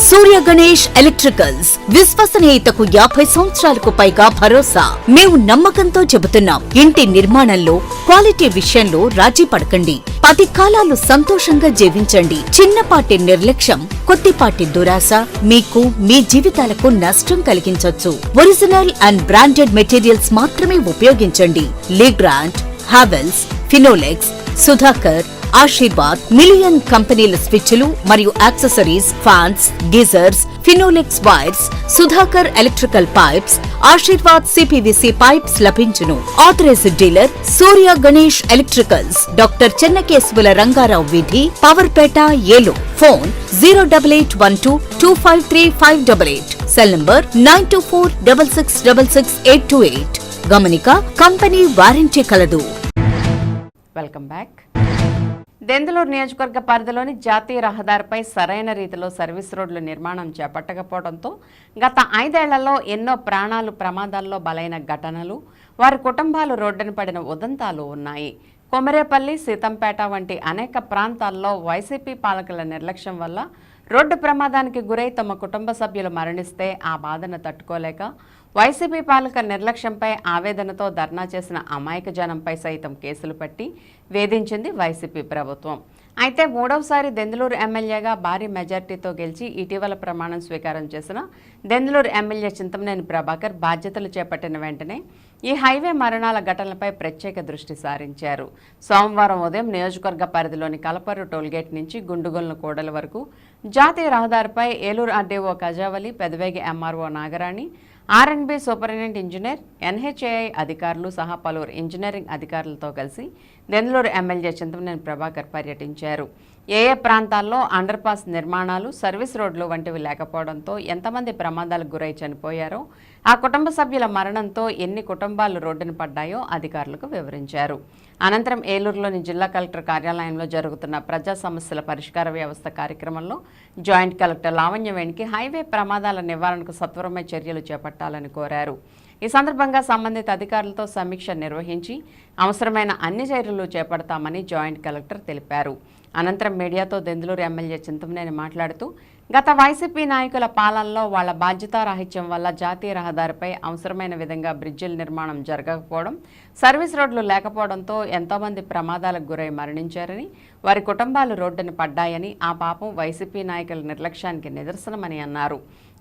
Surya Ganesh electricals, విశ్వసనీయతకు 50 సంవత్సరాలకు పైగా భరోసా. మేము నమ్మకంతో చెబుతున్నాం, ఇంటి నిర్మాణంలో క్వాలిటీ విషయంలో రాజీ పడకండి. 10 కాలాలు సంతోషంగా జీవించండి. చిన్నపాటి నిర్లక్ష్యం, కొద్దిపాటి దురాశ మీకు మీ జీవితాలకు నష్టం కలిగించొచ్చు. ఒరిజినల్ అండ్ బ్రాండెడ్ మెటీరియల్స్ మాత్రమే ఉపయోగించండి. లీగ్రాండ్, హావెల్స్, ఫినోలెక్స్, సుధాకర్, ఆశీర్వాద్, మిలియన్ కంపెనీల స్విచ్లు మరియు accessories, fans, geysers, Finolex wires, Sudhakar electrical pipes, Ashirvad CPVC pipes లభించును. Authorised dealer Surya Ganesh electricals, doctor చెన్నకేశవుల Rangarao వీధి, Powerpet, Eluru. Phone 08812253588. Cell number 9246666828. గమనిక, కంపెనీ వారంటీ కలదు. Welcome back. దెందులూరు నియోజకవర్గ పరిధిలోని జాతీయ రహదారిపై సరైన రీతిలో సర్వీస్ రోడ్లు నిర్మాణం చేపట్టకపోవడంతో గత 5 ఏళ్లలో ఎన్నో ప్రాణాలు ప్రమాదాల్లో బలైన ఘటనలు, వారి కుటుంబాలు రోడ్డున పడిన ఉదంతాలు ఉన్నాయి. కొమరేపల్లి, సీతంపేట వంటి అనేక ప్రాంతాల్లో వైసీపీ పాలకుల నిర్లక్ష్యం వల్ల రోడ్డు ప్రమాదానికి గురై తమ కుటుంబ సభ్యులు మరణిస్తే ఆ బాధను తట్టుకోలేక వైసీపీ పాలక నిర్లక్ష్యంపై ఆవేదనతో ధర్నా చేసిన అమాయక జనంపై సైతం కేసులు పట్టి వేధించింది వైసీపీ ప్రభుత్వం. అయితే 3వసారి దెందులూరు ఎమ్మెల్యేగా భారీ మెజార్టీతో గెలిచి ఇటీవల ప్రమాణం స్వీకారం చేసిన దెందులూరు ఎమ్మెల్యే చింతమనేని ప్రభాకర్ బాధ్యతలు చేపట్టిన వెంటనే ఈ హైవే మరణాల ఘటనలపై ప్రత్యేక దృష్టి సారించారు. సోమవారం ఉదయం నియోజకవర్గ పరిధిలోని కలపర్రు టోల్గేట్ నుంచి గుండుగొలను కూడలి వరకు జాతీయ రహదారిపై Eluru RDO Khajavali, Pedavegi MRO Nagarani, R&B superintendent engineer, NHAI అధికారులు సహా పలువురు ఇంజనీరింగ్ అధికారులతో కలిసి దెందులూరు ఎమ్మెల్యే చింతమనేని ప్రభాకర్ పర్యటించారు. ఏ ప్రాంతాల్లో అండర్ పాస్ నిర్మాణాలు, సర్వీస్ రోడ్లు వంటివి లేకపోవడంతో ఎంతమంది ప్రమాదాలకు గురై చనిపోయారో, ఆ కుటుంబ సభ్యుల మరణంతో ఎన్ని కుటుంబాలు రోడ్డున పడ్డాయో అధికారులకు వివరించారు. అనంతరం ఏలూరులోని జిల్లా కలెక్టర్ కార్యాలయంలో జరుగుతున్న ప్రజా సమస్యల పరిష్కార వ్యవస్థ కార్యక్రమంలో జాయింట్ కలెక్టర్ లావణ్యవేణికి హైవే ప్రమాదాల నివారణకు సత్వరమే చర్యలు చేపట్టాలని కోరారు. ఈ సందర్భంగా సంబంధిత అధికారులతో సమీక్ష నిర్వహించి అవసరమైన అన్ని చర్యలు చేపడతామని జాయింట్ కలెక్టర్ తెలిపారు. అనంతరం మీడియాతో దెందులూరు ఎమ్మెల్యే చింతమనేని మాట్లాడుతూ, గత వైసీపీ నాయకుల పాలనలో వాళ్ల బాధ్యతారాహిత్యం వల్ల జాతీయ రహదారిపై అవసరమైన విధంగా బ్రిడ్జిల నిర్మాణం జరగకపోవడం, సర్వీస్ రోడ్లు లేకపోవడంతో ఎంతోమంది ప్రమాదాలకు గురై మరణించారని, వారి కుటుంబాలు రోడ్డున పడ్డాయని, ఆ పాపం వైసీపీ నాయకుల నిర్లక్ష్యానికి నిదర్శనమని అన్నారు.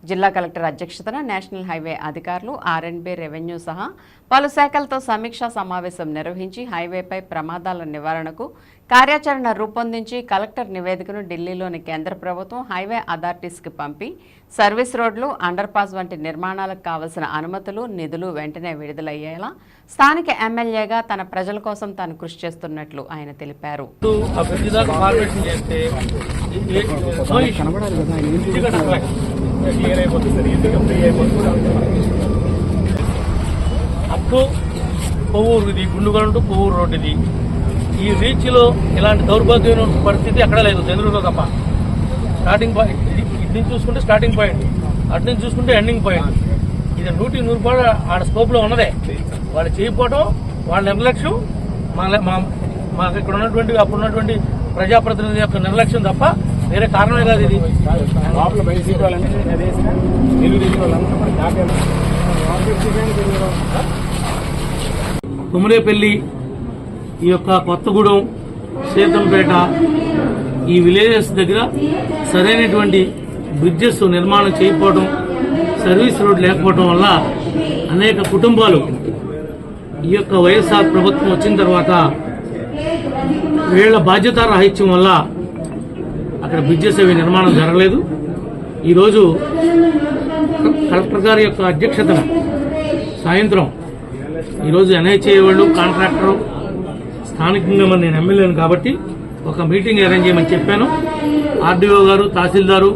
జిల్లా కలెక్టర్ అధ్యక్షతన నేషనల్ హైవే అధికారులు, R&B, రెవెన్యూ సహా పలు శాఖలతో సమీక్షా సమావేశం నిర్వహించి హైవేపై ప్రమాదాల నివారణకు కార్యాచరణ రూపొందించి కలెక్టర్ నివేదికను ఢిల్లీలోని కేంద్ర ప్రభుత్వం హైవే అథారిటీస్కి పంపి సర్వీస్ రోడ్లు, అండర్ పాస్ వంటి నిర్మాణాలకు కావలసిన అనుమతులు, నిధులు వెంటనే విడుదలయ్యేలా స్థానిక ఎమ్మెల్యేగా తన ప్రజల కోసం తాను కృషి చేస్తున్నట్లు ఆయన తెలిపారు. క్లియర్ అయిపోతుంది సార్, ఈజీగా ఫ్రీ అయిపోతుంది. అప్ టు కొవ్వూరు, ఇది గుండుగొండ టు కొవ్వూరు రోడ్. ఇది ఈ రీచ్లో ఇలాంటి దౌర్భాగ్యమైన పరిస్థితి ఎక్కడ లేదు, చంద్రుడిలో తప్ప. స్టార్టింగ్ పాయింట్ ఇటు నుంచి చూసుకుంటే స్టార్టింగ్ పాయింట్, అటు నుంచి చూసుకుంటే ఎండింగ్ పాయింట్. ఇది 100% ఆడ స్కోప్లో ఉన్నదే. వాళ్ళు చేయకపోవడం, వాళ్ళ నిర్లక్ష్యం, మాకు ఇక్కడ ఉన్నటువంటి అప్పుడు ఉన్నటువంటి ప్రజాప్రతినిధి యొక్క నిర్లక్ష్యం తప్ప వేరే కారణమే కాదు. ఇది లోపల బయట వాళ్ళంటే తెలుగుదేశం వాళ్ళంతా కూడా జాగ్రత్త. కుమరేపల్లి, ఈ యొక్క కొత్తగూడెం, సీతంపేట, ఈ విలేజెస్ దగ్గర సరైనటువంటి బ్రిడ్జెస్ నిర్మాణం చేయకపోవడం, సర్వీస్ రోడ్ లేకపోవడం వల్ల అనేక కుటుంబాలు ఈ యొక్క వైఎస్ఆర్ ప్రభుత్వం వచ్చిన తర్వాత వీళ్ల బాధ్యతారాహిత్యం వల్ల అక్కడ బ్రిడ్జెస్ అవి నిర్మాణం జరగలేదు. ఈరోజు కలెక్టర్ గారి యొక్క అధ్యక్షతన సాయంత్రం ఈరోజు ఎన్హెచ్ఏ వాళ్ళు, కాంట్రాక్టర్, స్థానికంగా మరి నేను ఎమ్మెల్యేను కాబట్టి ఒక మీటింగ్ అరేంజ్ చేయమని చెప్పాను. ఆర్డీఓ గారు, తహసీల్దారు,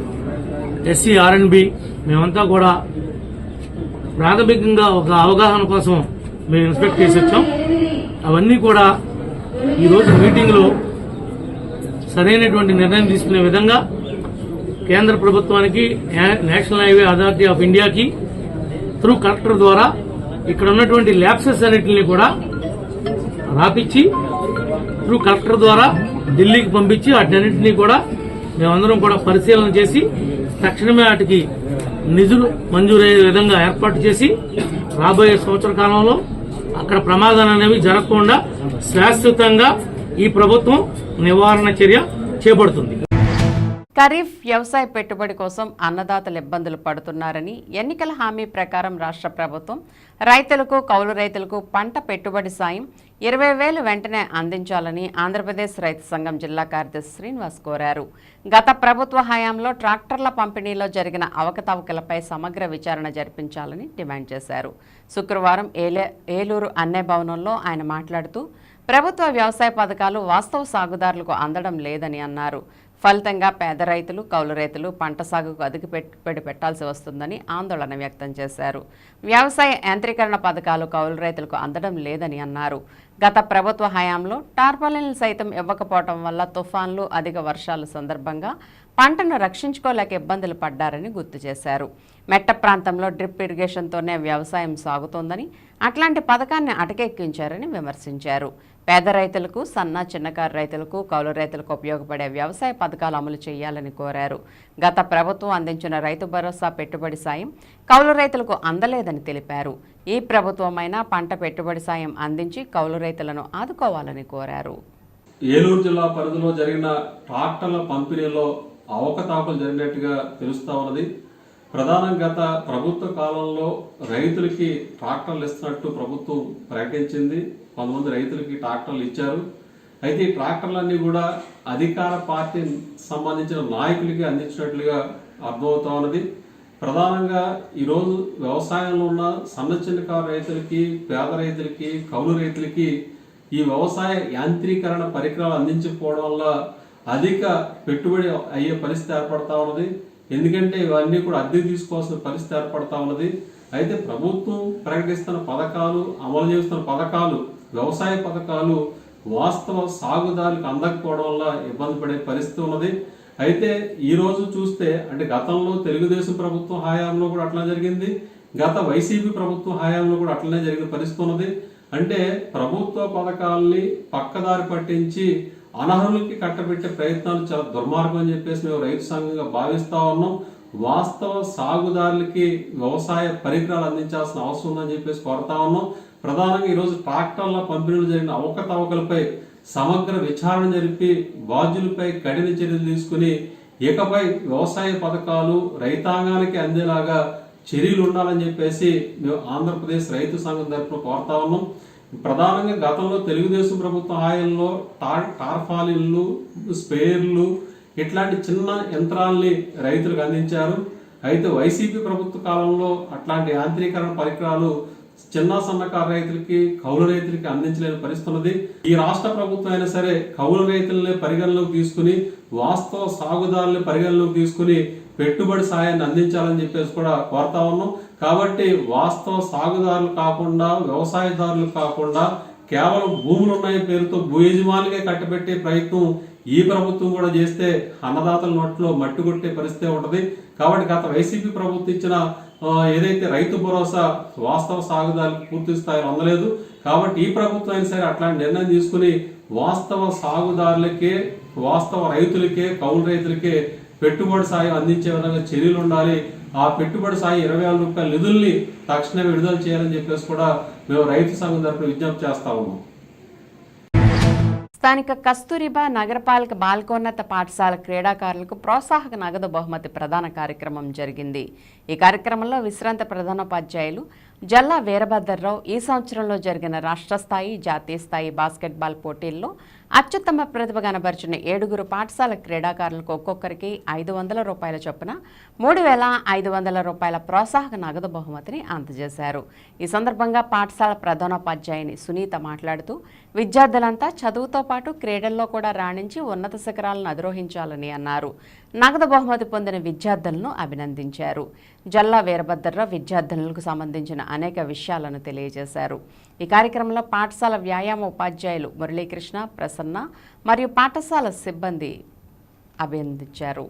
ఎస్సీ, ఆర్ఎండ్బి మేమంతా కూడా ప్రాథమికంగా ఒక అవగాహన కోసం మేము ఇన్స్పెక్ట్ చేసి వచ్చాం. అవన్నీ కూడా ఈరోజు మీటింగ్లో సరైనటువంటి నిర్ణయం తీసుకునే విధంగా కేంద్ర ప్రభుత్వానికి, నేషనల్ హైవే అథారిటీ ఆఫ్ ఇండియాకి త్రూ కలెక్టర్ ద్వారా ఇక్కడ ఉన్నటువంటి ల్యాప్సెస్ అన్నింటినీ కూడా రాపిచ్చి త్రూ కలెక్టర్ ద్వారా ఢిల్లీకి పంపించి వాటన్నింటినీ కూడా మేమందరం కూడా పరిశీలన చేసి తక్షణమే వాటికి నిధులు మంజూరయ్యే విధంగా ఏర్పాటు చేసి రాబోయే సంవత్సర కాలంలో అక్కడ ప్రమాదాలు అనేవి జరగకుండా శాశ్వతంగా ఈ ప్రభుత్వం నివారణ చర్య చేపడుతుంది. ఖరీఫ్ వ్యవసాయ పెట్టుబడి కోసం అన్నదాతలు ఇబ్బందులు పడుతున్నారని, ఎన్నికల హామీ ప్రకారం రాష్ట్ర ప్రభుత్వం రైతులకు, కౌలు రైతులకు పంట పెట్టుబడి సాయం 20,000 వెంటనే అందించాలని ఆంధ్రప్రదేశ్ రైతు సంఘం జిల్లా కార్యదర్శి శ్రీనివాస్ కోరారు. గత ప్రభుత్వ హయాంలో ట్రాక్టర్ల పంపిణీలో జరిగిన అవకతవకలపై సమగ్ర విచారణ జరిపించాలని డిమాండ్ చేశారు. శుక్రవారం ఏలూరు అన్నే భవనంలో ఆయన మాట్లాడుతూ ప్రభుత్వ వ్యవసాయ పథకాలు వాస్తవ సాగుదారులకు అందడం లేదని అన్నారు. ఫలితంగా పేద రైతులు, కౌలు రైతులు పంట సాగుకు అధిక పెట్టుబడి పెట్టాల్సి వస్తుందని ఆందోళన వ్యక్తం చేశారు. వ్యవసాయ యాంత్రీకరణ పథకాలు కౌలు రైతులకు అందడం లేదని అన్నారు. గత ప్రభుత్వ హయాంలో టార్పాలిన్లు సైతం ఇవ్వకపోవడం వల్ల తుఫాన్లు, అధిక వర్షాల సందర్భంగా పంటను రక్షించుకోలేక ఇబ్బందులు పడ్డారని గుర్తు చేశారు. మెట్ట ప్రాంతంలో డ్రిప్ ఇరిగేషన్తోనే వ్యవసాయం సాగుతోందని, అట్లాంటి పథకాన్ని అటకెక్కించారని విమర్శించారు. పేద రైతులకు, సన్న చిన్నకారు రైతులకు, కౌలు రైతులకు ఉపయోగపడే వ్యవసాయ పథకాలు అమలు చేయాలని కోరారు. గత ప్రభుత్వం అందించిన రైతు భరోసా పెట్టుబడి సాయం కౌలు రైతులకు అందలేదని తెలిపారు. ఈ ప్రభుత్వమైనా పంట పెట్టుబడి సాయం అందించి కౌలు రైతులను ఆదుకోవాలని కోరారు. ఏలూరు జిల్లా పరిధిలో జరిగిన ట్రాక్టర్ల పంపిణీలో అవకతవకలు జరిగినట్టుగా తెలుస్తా ఉన్నది. ప్రధానంగా గత ప్రభుత్వ కాలంలో రైతులకి ట్రాక్టర్లు ఇస్తున్నట్టు ప్రభుత్వం ప్రకటించింది. కొంతమంది రైతులకి ట్రాక్టర్లు ఇచ్చారు. అయితే ఈ ట్రాక్టర్లన్నీ కూడా అధికార పార్టీ సంబంధించిన నాయకులకి అందించినట్లుగా అర్థమవుతా ఉన్నది. ప్రధానంగా ఈరోజు వ్యవసాయంలో ఉన్న సన్న చిన్నకారు రైతులకి, పేద రైతులకి, కౌలు రైతులకి ఈ వ్యవసాయ యాంత్రీకరణ పరికరాలు అందించకపోవడం వల్ల అధిక పెట్టుబడి అయ్యే పరిస్థితి ఏర్పడతా ఉన్నది. ఎందుకంటే ఇవన్నీ కూడా అద్దెకు తీసుకోవాల్సిన పరిస్థితి ఏర్పడతా ఉన్నది. అయితే ప్రభుత్వం ప్రకటిస్తున్న పథకాలు, అమలు చేస్తున్న పథకాలు, వ్యవసాయ పథకాలు వాస్తవ సాగుదారులకు అందకపోవడం వల్ల ఇబ్బంది పడే పరిస్థితి ఉన్నది. అయితే ఈ రోజు చూస్తే, అంటే గతంలో తెలుగుదేశం ప్రభుత్వం హయాంలో కూడా అట్లా జరిగింది, గత వైసీపీ ప్రభుత్వం హయాంలో కూడా అట్లనే జరిగిన పరిస్థితి ఉన్నది. అంటే ప్రభుత్వ పథకాలని పక్కదారి పట్టించి అనర్హులకి కట్టబెట్టే ప్రయత్నాలు చాలా దుర్మార్గం అని చెప్పేసి మేము రైతు సంఘంగా భావిస్తా ఉన్నాం. వాస్తవ సాగుదారులకి వ్యవసాయ పరికరాలు అందించాల్సిన అవసరం ఉందని చెప్పేసి కోరుతా ఉన్నాం. ప్రధానంగా ఈరోజు ట్రాక్టర్ల పంపిణీలు జరిగిన అవకతవకలపై సమగ్ర విచారణ జరిపి బాధ్యులపై కఠిన చర్యలు తీసుకుని ఇకపై వ్యవసాయ పథకాలు రైతాంగానికి అందేలాగా చర్యలు ఉండాలని చెప్పేసి మేము ఆంధ్రప్రదేశ్ రైతు సంఘం తరఫున కోరుతా ఉన్నాం. ప్రధానంగా గతంలో తెలుగుదేశం ప్రభుత్వ హాయంలో టార్పాలిన్లు, స్పేర్లు ఇట్లాంటి చిన్న యంత్రాలని రైతులకు అందించారు. అయితే వైసీపీ ప్రభుత్వ కాలంలో అట్లాంటి యాంత్రీకరణ పరికరాలు చిన్న సన్నకారు రైతులకి, కౌలు రైతులకి అందించలేని పరిస్థితి ఉన్నది. ఈ రాష్ట్ర ప్రభుత్వం అయినా సరే కౌలు రైతులనే పరిగణలోకి తీసుకుని, వాస్తవ సాగుదారులని పరిగణలోకి తీసుకుని పెట్టుబడి సాయాన్ని అందించాలని చెప్పేసి కూడా కోరుతా ఉన్నాం. కాబట్టి వాస్తవ సాగుదారులు కాకుండా, వ్యవసాయదారులు కాకుండా కేవలం భూములు ఉన్నాయి పేరుతో భూ యజమానులకే కట్టబెట్టే ప్రయత్నం ఈ ప్రభుత్వం కూడా చేస్తే అన్నదాతల నోట్లో మట్టి కొట్టే పరిస్థితి ఉంటుంది. కాబట్టి గత వైసీపీ ప్రభుత్వం ఇచ్చిన ఏదైతే రైతు భరోసా వాస్తవ సాగుదారులకు పూర్తి స్థాయిలో అందలేదు. కాబట్టి ఈ ప్రభుత్వం అయినా సరే అట్లాంటి నిర్ణయం తీసుకుని వాస్తవ సాగుదారులకే, వాస్తవ రైతులకే, కౌలు రైతులకే పెట్టుబడి సాయం అందించే విధంగా చర్యలు ఉండాలి. ఆ పెట్టుబడి సాయం 20,000 రూపాయల నిధుల్ని తక్షణమే విడుదల చేయాలని చెప్పేసి కూడా మేము రైతు సంఘం తరపున విజ్ఞప్తి చేస్తా ఉన్నాం. స్థానిక కస్తూరిబా నగరపాలక బాలకోన్నత పాఠశాల క్రీడాకారులకు ప్రోత్సాహక నగదు బహుమతి ప్రదాన కార్యక్రమం జరిగింది. ఈ కార్యక్రమంలో విశ్రాంత ప్రధానోపాధ్యాయులు జల్లా వీరభద్రరావు ఈ సంవత్సరంలో జరిగిన రాష్ట్ర స్థాయి, జాతీయ స్థాయి బాస్కెట్బాల్ పోటీల్లో అత్యుత్తమ ప్రతిభ కనబరిచిన 7 పాఠశాల క్రీడాకారులకు ఒక్కొక్కరికి 500 రూపాయల చొప్పున 3,500 రూపాయల ప్రోత్సాహక నగదు బహుమతిని అందజేశారు. ఈ సందర్భంగా పాఠశాల ప్రధానోపాధ్యాయుని సునీత మాట్లాడుతూ విద్యార్థులంతా చదువుతో పాటు క్రీడల్లో కూడా రాణించి ఉన్నత శిఖరాలను అధిరోహించాలని అన్నారు. నగదు బహుమతి పొందిన విద్యార్థులను అభినందించారు. జల్లా వీరభద్రరావు విద్యార్థులకు సంబంధించిన అనేక విషయాలను తెలియజేశారు. ఈ కార్యక్రమంలో పాఠశాల వ్యాయామ ఉపాధ్యాయులు మురళీకృష్ణ, ప్రసన్న మరియు పాఠశాల సిబ్బంది అభినందించారు.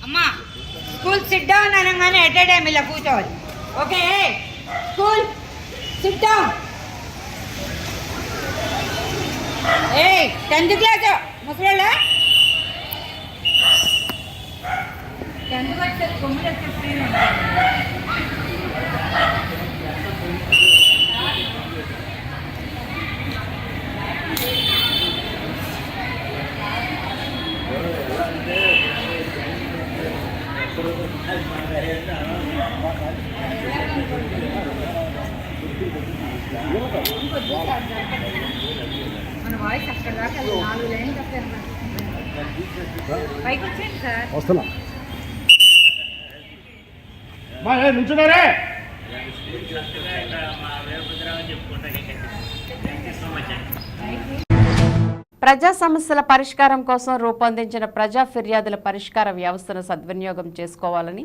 అమ్మా స్కూల్ సిట్ డౌన్ అనగానే ఎట్ ఏ టైం ఇలా కూర్చోవాలి. Okay, school sit down. 10th class ముసలోళ్ళ 10th వచ్చే కొమ్మిడి ఫ్రీ మన వాయిస్ అక్కడ దాకా 4 లైన్లు తప్పారు. పైకి వచ్చేయండి సార్. వస్తున్నా నుంచున్నారే. ప్రజా సమస్యల పరిష్కారం కోసం రూపొందించిన ప్రజా ఫిర్యాదుల పరిష్కార వ్యవస్థను సద్వినియోగం చేసుకోవాలని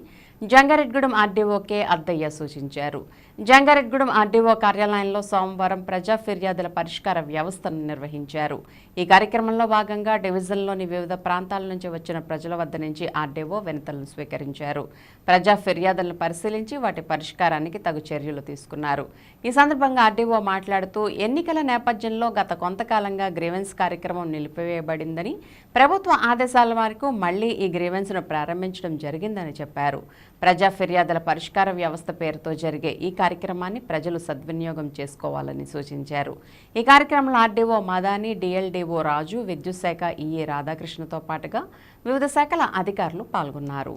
జంగారెడ్గూడెం ఆర్డీఓ కె అద్దయ్య సూచించారు. జంగారెడ్గూడెం ఆర్డీఓ కార్యాలయంలో సోమవారం ప్రజా ఫిర్యాదుల పరిష్కార వ్యవస్థను నిర్వహించారు. ఈ కార్యక్రమంలో భాగంగా డివిజన్లోని వివిధ ప్రాంతాల నుంచి వచ్చిన ప్రజల వద్ద నుంచి ఆర్డీఓ వినతులను స్వీకరించారు. ప్రజా ఫిర్యాదులను పరిశీలించి వాటి పరిష్కారానికి తగు చర్యలు తీసుకున్నారు. ఈ సందర్భంగా ఆర్డీఓ మాట్లాడుతూ ఎన్నికల నేపథ్యంలో గత కొంతకాలంగా గ్రీవెన్స్ కార్యక్రమం నిలిపివేయబడిందని, ప్రభుత్వ ఆదేశాల మేరకు మళ్లీ ఈ గ్రీవెన్స్ను ప్రారంభించడం జరిగిందని చెప్పారు. ప్రజా ఫిర్యాదుల పరిష్కార వ్యవస్థ పేరుతో జరిగే ఈ కార్యక్రమాన్ని ప్రజలు సద్వినియోగం చేసుకోవాలని సూచించారు. ఈ కార్యక్రమంలో ఆర్డీఓ మదాని, డిఎల్డీఓ రాజు, విద్యుత్ శాఖ ఈఏ రాధాకృష్ణతో పాటుగా వివిధ శాఖల అధికారులు పాల్గొన్నారు.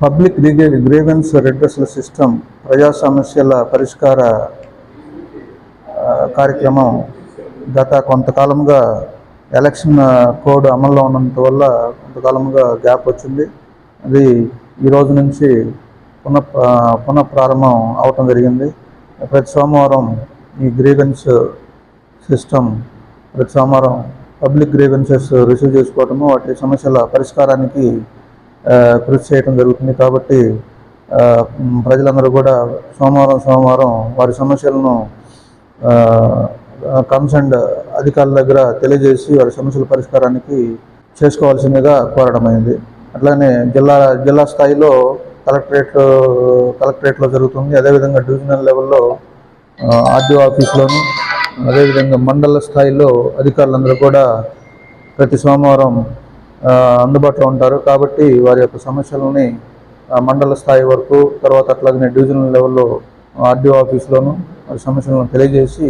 పబ్లిక్ గ్రీవెన్స్ రెడ్రెసల్ సిస్టమ్ ప్రజా సమస్యల పరిష్కార కార్యక్రమం గత కొంతకాలంగా ఎలక్షన్ కోడ్ అమల్లో ఉన్నంత వల్ల కొంతకాలంగా గ్యాప్ వచ్చింది. అది ఈ రోజు నుంచి పునఃప్రారంభం అవటం జరిగింది. ప్రతి సోమవారం ఈ గ్రీవెన్స్ సిస్టమ్ ప్రతి సోమవారం పబ్లిక్ గ్రీవెన్సెస్ రిసీవ్ చేసుకోవటము, వాటి సమస్యల పరిష్కారానికి కృషి చేయడం జరుగుతుంది. కాబట్టి ప్రజలందరూ కూడా సోమవారం వారి సమస్యలను కన్సర్న్డ్ అధికారుల దగ్గర తెలియజేసి వారి సమస్యల పరిష్కారానికి చేసుకోవాల్సిందిగా కోరడమైంది. అట్లానే జిల్లా స్థాయిలో కలెక్టరేట్లో జరుగుతుంది. అదేవిధంగా డివిజనల్ లెవెల్లో ఆర్డీఓ ఆఫీస్లోను, అదేవిధంగా మండల స్థాయిలో అధికారులందరూ కూడా ప్రతి సోమవారం అందుబాటులో ఉంటారు. కాబట్టి వారి యొక్క సమస్యలని మండల స్థాయి వరకు, తర్వాత అట్లాగనే డివిజనల్ లెవెల్లో ఆర్డీఓ ఆఫీస్లోను వారి సమస్యలను తెలియజేసి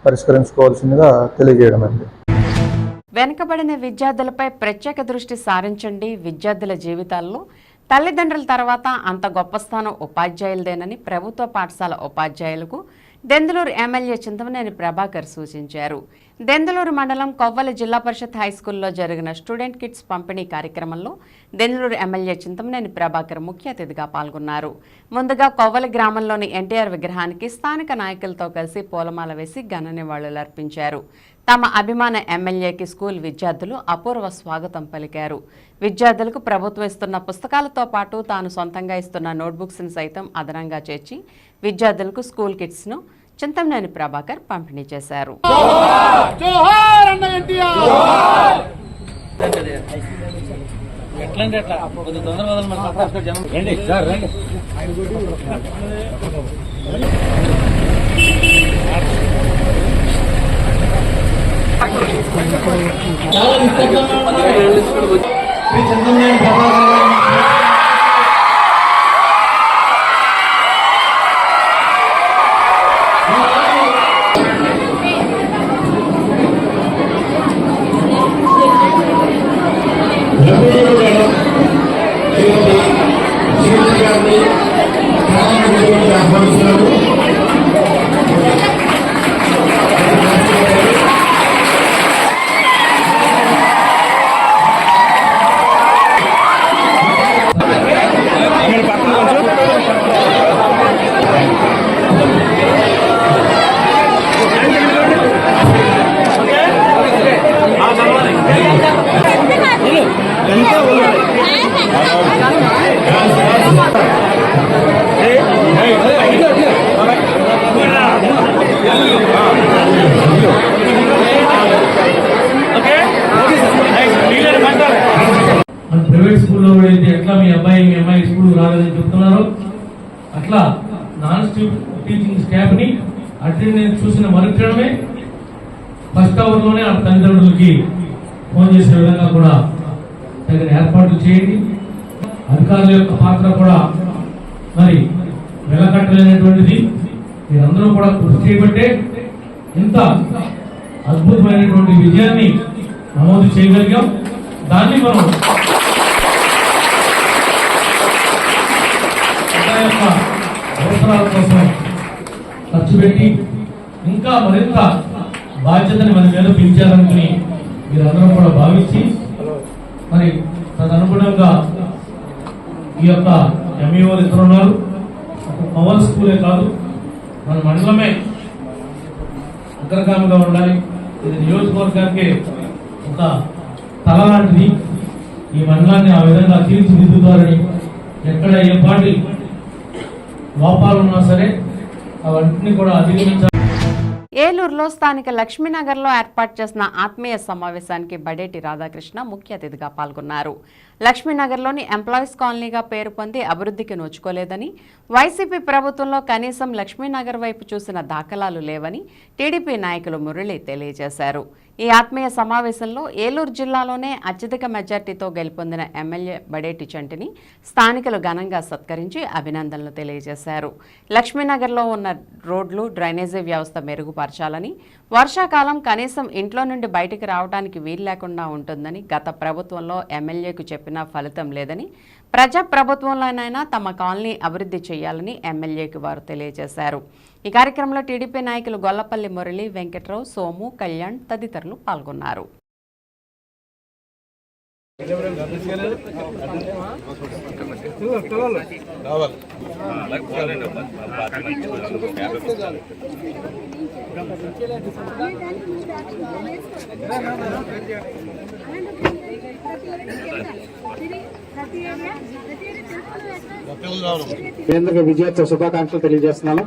పరిష్కరించుకోవాల్సిందిగా తెలియజేయడమైంది. వెనుకబడిన విద్యార్థులపై ప్రత్యేక దృష్టి సారించండి. విద్యార్థుల జీవితాల్లో తల్లిదండ్రుల తర్వాత అంత గొప్ప స్థానం ఉపాధ్యాయులదేనని ప్రభుత్వ పాఠశాల ఉపాధ్యాయులకు దెందులూరు ఎమ్మెల్యే చింతమనేని ప్రభాకర్ సూచించారు. దెందులూరు మండలం కొవ్వలి జిల్లా పరిషత్ హైస్కూల్లో జరిగిన స్టూడెంట్ కిట్స్ పంపిణీ కార్యక్రమంలో దెందులూరు ఎమ్మెల్యే చింతమనేని ప్రభాకర్ ముఖ్య అతిథిగా పాల్గొన్నారు. ముందుగా కొవ్వలి గ్రామంలోని ఎన్టీఆర్ విగ్రహానికి స్థానిక నాయకులతో కలిసి పూలమాల వేసి ఘన నివాళులర్పించారు. తమ అభిమాన ఎమ్మెల్యేకి స్కూల్ విద్యార్థులు అపూర్వ స్వాగతం పలికారు. విద్యార్థులకు ప్రభుత్వం ఇస్తున్న పుస్తకాలతో పాటు తాను సొంతంగా ఇస్తున్న నోట్బుక్స్ను సైతం అదనంగా చేర్చి విద్యార్థులకు స్కూల్ కిట్స్ను చింతమనేని ప్రభాకర్ పంపిణీ చేశారు. ప్రైవేట్ స్కూల్లో అయితే ఎట్లా మీ అమ్మాయి స్కూల్కి రాలేదని చెప్తున్నారు, అట్లా నాన్ టీచింగ్ స్టాఫ్ని అటెండెన్స్ చూసిన మరుక్షణమే ఫస్ట్ అవర్లోనే ఆ తల్లిదండ్రులకి ఫోన్ చేసే విధంగా కూడా తగిన ఏర్పాట్లు చేయండి. అధికారుల యొక్క పాత్ర కూడా మరి వెలకట్టలేనటువంటిది. మీరందరూ కూడా కృషి చేయబట్టే ఇంత అద్భుతమైనటువంటి విజయాన్ని నమోదు చేయగలిగాం. దాన్ని మనం యొక్క అవసరాల కోసం ఖర్చు పెట్టి ఇంకా మరింత బాధ్యతని మన మీద పెంచారనుకుని మీరందరూ కూడా భావించి మరి తదనుగుణంగా ఈ యొక్క ఎంఈఓలు ఇద్దరు ఉన్నారు. పవర్ స్కూలే కాదు, మన మండలమే అగ్రగామిగా ఉండాలి. ఇది నియోజకవర్గానికి ఒక తల లాంటిది. ఈ మండలాన్ని ఆ విధంగా తీర్చిదిద్దుతారని, ఎక్కడ ఏ పార్టీ లోపాలు ఉన్నా సరే అవన్నీ కూడా అధిగమించాలి. ఏలూరులో స్థానిక లక్ష్మీనగర్లో ఏర్పాటు చేసిన ఆత్మీయ సమావేశానికి బడేటి రాధాకృష్ణ ముఖ్య అతిథిగా పాల్గొన్నారు. లక్ష్మీనగర్లోని ఎంప్లాయీస్ కాలనీగా పేరు పొంది అభివృద్ధికి నోచుకోలేదని, వైసీపీ ప్రభుత్వంలో కనీసం లక్ష్మీనగర్ వైపు చూసిన దాఖలాలు లేవని టీడీపీ నాయకులు మురళి తెలియజేశారు. ఈ ఆత్మీయ సమావేశంలో ఏలూరు జిల్లాలోనే అత్యధిక మెజార్టీతో గెలుపొందిన ఎమ్మెల్యే బడేటి చంటిని స్థానికులు ఘనంగా సత్కరించి అభినందనలు తెలియజేశారు. లక్ష్మీనగర్లో ఉన్న రోడ్లు, డ్రైనేజీ వ్యవస్థ మెరుగుపరచాలని, వర్షాకాలం కనీసం ఇంట్లో నుండి బయటికి రావడానికి వీలు లేకుండా ఉంటుందని గత ప్రభుత్వంలో ఎమ్మెల్యేకు చెప్పినా ఫలితం లేదని, ప్రజా ప్రభుత్వంలోనైనా తమ కాలనీ అభివృద్ధి చేయాలని ఎమ్మెల్యేకి వారు తెలియజేశారు. ఈ కార్యక్రమంలో టీడీపీ నాయకులు గొల్లపల్లి మురళి, వెంకట్రావు, సోము, కళ్యాణ్ తదితరులు పాల్గొన్నారు. కేంద్ర విజయోత్సవ శుభాకాంక్షలు తెలియజేస్తున్నాను.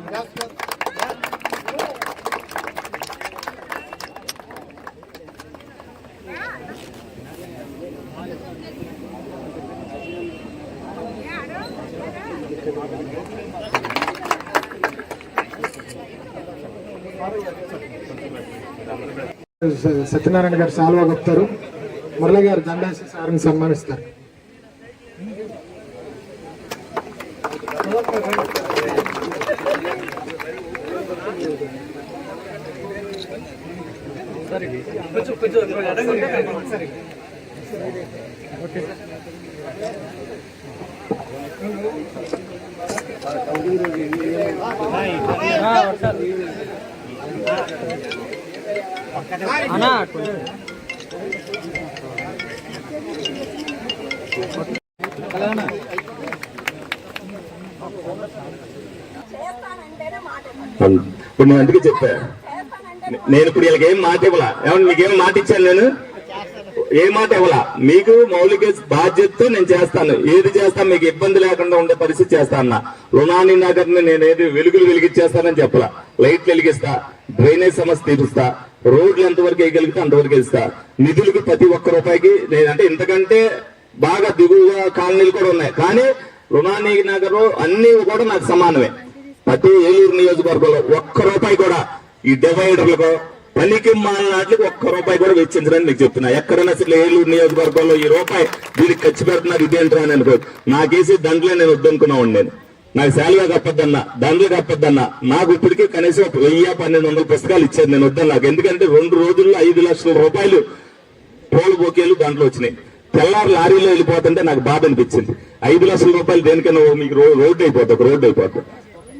సత్యనారాయణ గారు సాల్వా చెప్తారు. మురళి గారు దండాసి సార్ని సన్మానిస్తారు. ఇప్పుడు నేను అందుకే చెప్పా, నేను ఇప్పుడు వీళ్ళకి ఏం మాట ఇవ్వాలా? ఏమన్నా మీకేం మాట ఇచ్చాను? నేను ఏ మాట ఇవ్వాలా? మీకు మౌలిక బాధ్యతతో నేను చేస్తాను. ఏది చేస్తాను మీకు ఇబ్బంది లేకుండా ఉండే పరిస్థితి చేస్తాను. రుణాని నగర్ ని నేను ఏది వెలుగులు వెలిగించేస్తానని చెప్పలా. లైట్లు వెలిగిస్తా, డ్రైనేజ్ సమస్య తీరుస్తా, రోడ్లు ఎంతవరకు వేయగలిగితే అంతవరకు వేస్తా. నిధులకు ప్రతి ఒక్క రూపాయికి నేనంటే ఇంతకంటే బాగా దిగువగా కాలనీలు కూడా ఉన్నాయి, కానీ రుణాని నగర్ అన్ని కూడా నాకు సమానమే. ప్రతి ఏలూరు నియోజకవర్గంలో ఒక్క రూపాయి కూడా ఈ డివైడర్లకు, పనికి మాలినాట్లకి ఒక్క రూపాయి కూడా వెచ్చించడానికి మీకు చెప్తున్నా. ఎక్కడైనా అసలు ఏలూరు నియోజకవర్గంలో ఈ రూపాయి దీనికి ఖర్చు పెడుతున్నారు ఇదేంట్రా అని అనుకో. నాకేసి దండలే నేను వద్దనుకున్నాను. నేను నాకు శాలువా కప్పద్దన్నా, దండలు కప్పద్దన్నా. నాకు ఇప్పటికీ కనీసం 1000-1200 పుస్తకాలు ఇచ్చారు. నేను వద్దాను. నాకు ఎందుకంటే 2 రోజుల్లో 5 లక్షల రూపాయలు టోల్ బోకేలు దాంట్లో వచ్చినాయి. తెల్లారు లారీలో వెళ్ళిపోతుంటే నాకు బాధ అనిపించింది. 5 లక్షల రూపాయలు దేనికైనా మీకు రోడ్డు అయిపోతుంది, ఒక రోడ్డు అయిపోతుంది.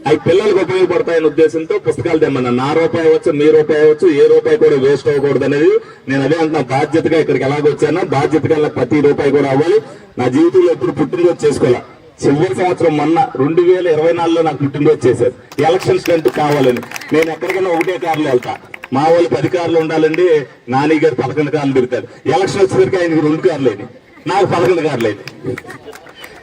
అవి పిల్లలకు ఉపయోగపడతాయనే ఉద్దేశంతో పుస్తకాలు తెమ్మన్నా. నా రూపాయి అవ్వచ్చు, మీ రూపాయి అవ్వచ్చు, ఏ రూపాయి కూడా వేస్ట్ అవ్వకూడదు అనేది నేను అదే అంటున్నా. బాధ్యతగా ఇక్కడికి ఎలాగొచ్చానో బాధ్యతగా ప్రతి రూపాయి కూడా అవ్వాలి. నా జీవితంలో ఎప్పుడు పుట్టినరోజు చేసుకోవాలా. చివరి సంవత్సరం మొన్న 2024లో నాకు పుట్టినరోజు చేశారు. ఎలక్షన్స్ కంటూ కావాలని నేను ఎక్కడికైనా ఒకటే కార్లో వెళ్తా. మా వాళ్ళు 10 కార్లు ఉండాలండి, నాని గారు 11 కార్లు తిరుగుతారు. ఎలక్షన్ వచ్చేసరికి ఆయనకి 2 కార్లు అయినాయి, నాకు 11 కార్లు అయినాయి.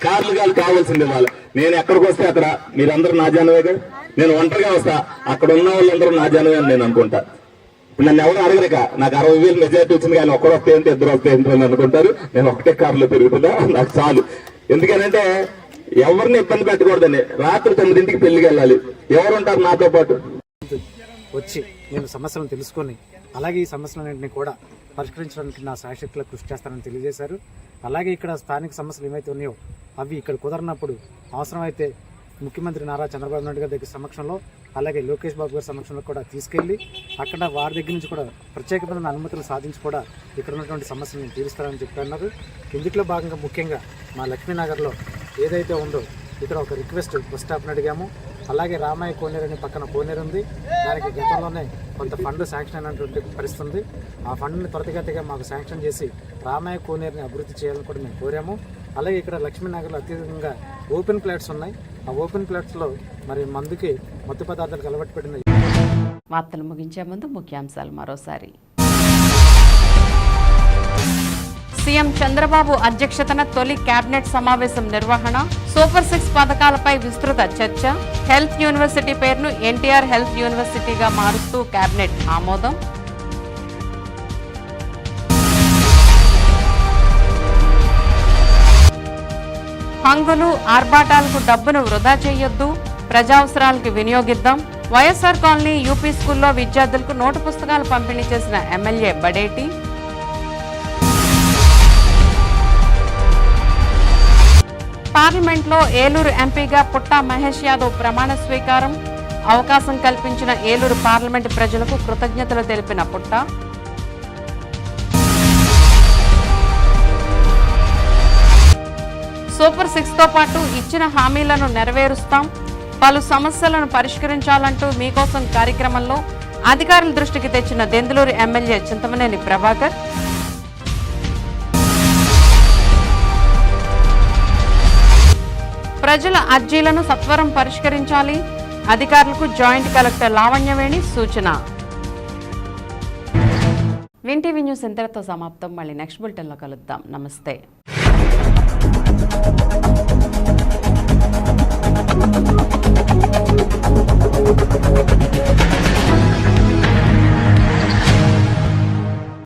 కార్లు కావాల్సిందే వాళ్ళు. నేను ఎక్కడికి వస్తే అక్కడ మీరందరూ నా జనమే కదా. నేను ఒంటరిగా వస్తా, అక్కడ ఉన్న వాళ్ళందరూ నా జనమే అని నేను అనుకుంటా. ఇప్పుడు నన్ను ఎవరు అడగలేక నాకు 60,000 మెజార్టీ వచ్చింది, కానీ ఒక్కడు వస్తే ఏంటి, 2 వస్తే ఏంటి అని అనుకుంటారు. నేను ఒకటే కారులో తిరుగుతున్నా, నాకు చాలు. ఎందుకనంటే ఎవరిని ఇబ్బంది పెట్టకూడదండి. రాత్రి 9ంటికి పెళ్లికి వెళ్ళాలి. ఎవరుంటారు నాతో పాటు వచ్చి నేను సమస్యలను తెలుసుకొని అలాగే ఈ సమస్యలన్నింటినీ కూడా పరిష్కరించడానికి నా శాయశక్తులకు కృషి చేస్తానని తెలియజేశారు. అలాగే ఇక్కడ స్థానిక సమస్యలు ఏమైతే ఉన్నాయో అవి ఇక్కడ కుదరనప్పుడు అవసరమైతే ముఖ్యమంత్రి నారా చంద్రబాబు నాయుడు గారి దగ్గర సమక్షంలో, అలాగే లోకేష్ బాబు గారి సమక్షంలో కూడా తీసుకెళ్లి అక్కడ వారి దగ్గర నుంచి కూడా ప్రత్యేకమైన అనుమతులు సాధించి కూడా ఇక్కడ ఉన్నటువంటి సమస్యలను తీరుస్తారని చెప్పన్నారు. ఇందులో భాగంగా ముఖ్యంగా మా లక్ష్మీనగర్లో ఏదైతే ఉందో ఇక్కడ ఒక రిక్వెస్ట్ బస్ స్టాప్ని అడిగాము. అలాగే రామయ్య కోనేరు అనే పక్కన కోనేరు ఉంది. దానికి గతంలోనే కొంత ఫండ్ శాంక్షన్ అయినటువంటి పరిస్థితి ఉంది. ఆ ఫండ్ని త్వరితగతిగా మాకు శాంక్షన్ చేసి రామయ్య కోనేరుని అభివృద్ధి చేయాలని కూడా మేము కోరాము. అలాగే ఇక్కడ లక్ష్మీనగర్లో అత్యధికంగా ఓపెన్ ప్లాట్స్ ఉన్నాయి. ఆ ఓపెన్ ప్లాట్స్లో మరి మందుకి మత్తు పదార్థాలకు అలవాటు పడిన. వార్తలు ముగించే ముందు ముఖ్యాంశాలు మరోసారి. సీఎం చంద్రబాబు అధ్యక్షతన తొలి కేబినెట్ సమావేశం నిర్వహణ, సూపర్ 6 పథకాలపై విస్తృత చర్చ, హెల్త్ యూనివర్సిటీ పేరును ఎన్టీఆర్ హెల్త్ యూనివర్సిటీగా మారుస్తూ కేబినెట్ ఆమోదం. హంగులు ఆర్భాటాలకు డబ్బును వృధా చేయొద్దు, ప్రజావసరాలకు వినియోగిద్దాం. వైఎస్ఆర్ కాలనీ యూపీ స్కూల్లో విద్యార్థులకు నోటు పుస్తకాలు పంపిణీ చేసిన ఎమ్మెల్యే బడేటి. పార్లమెంట్లో ఏలూరు ఎంపీగా పుట్టా మహేష్ యాదవ్ ప్రమాణ స్వీకారం. అవకాశం కల్పించిన ఏలూరు పార్లమెంటు ప్రజలకు కృతజ్ఞతలు తెలిపిన పుట్టా. సూపర్ 6తో పాటు ఇచ్చిన హామీలను నెరవేరుస్తాం, పలు సమస్యలను పరిష్కరించాలంటూ మీకోసం కార్యక్రమంలో అధికారుల దృష్టికి తెచ్చిన దెందులూరు ఎమ్మెల్యే చింతమనేని ప్రభాకర్. ప్రజల అర్జీలను సత్వరం పరిష్కరించాలి, అధికారులకు జాయింట్ కలెక్టర్ లావణ్యవేణి సూచన. వింటీవీ న్యూస్ ఇంతటితో సమాప్తం. మళ్ళీ నెక్స్ట్ బులెటిన్లో కలుద్దాం. నమస్తే.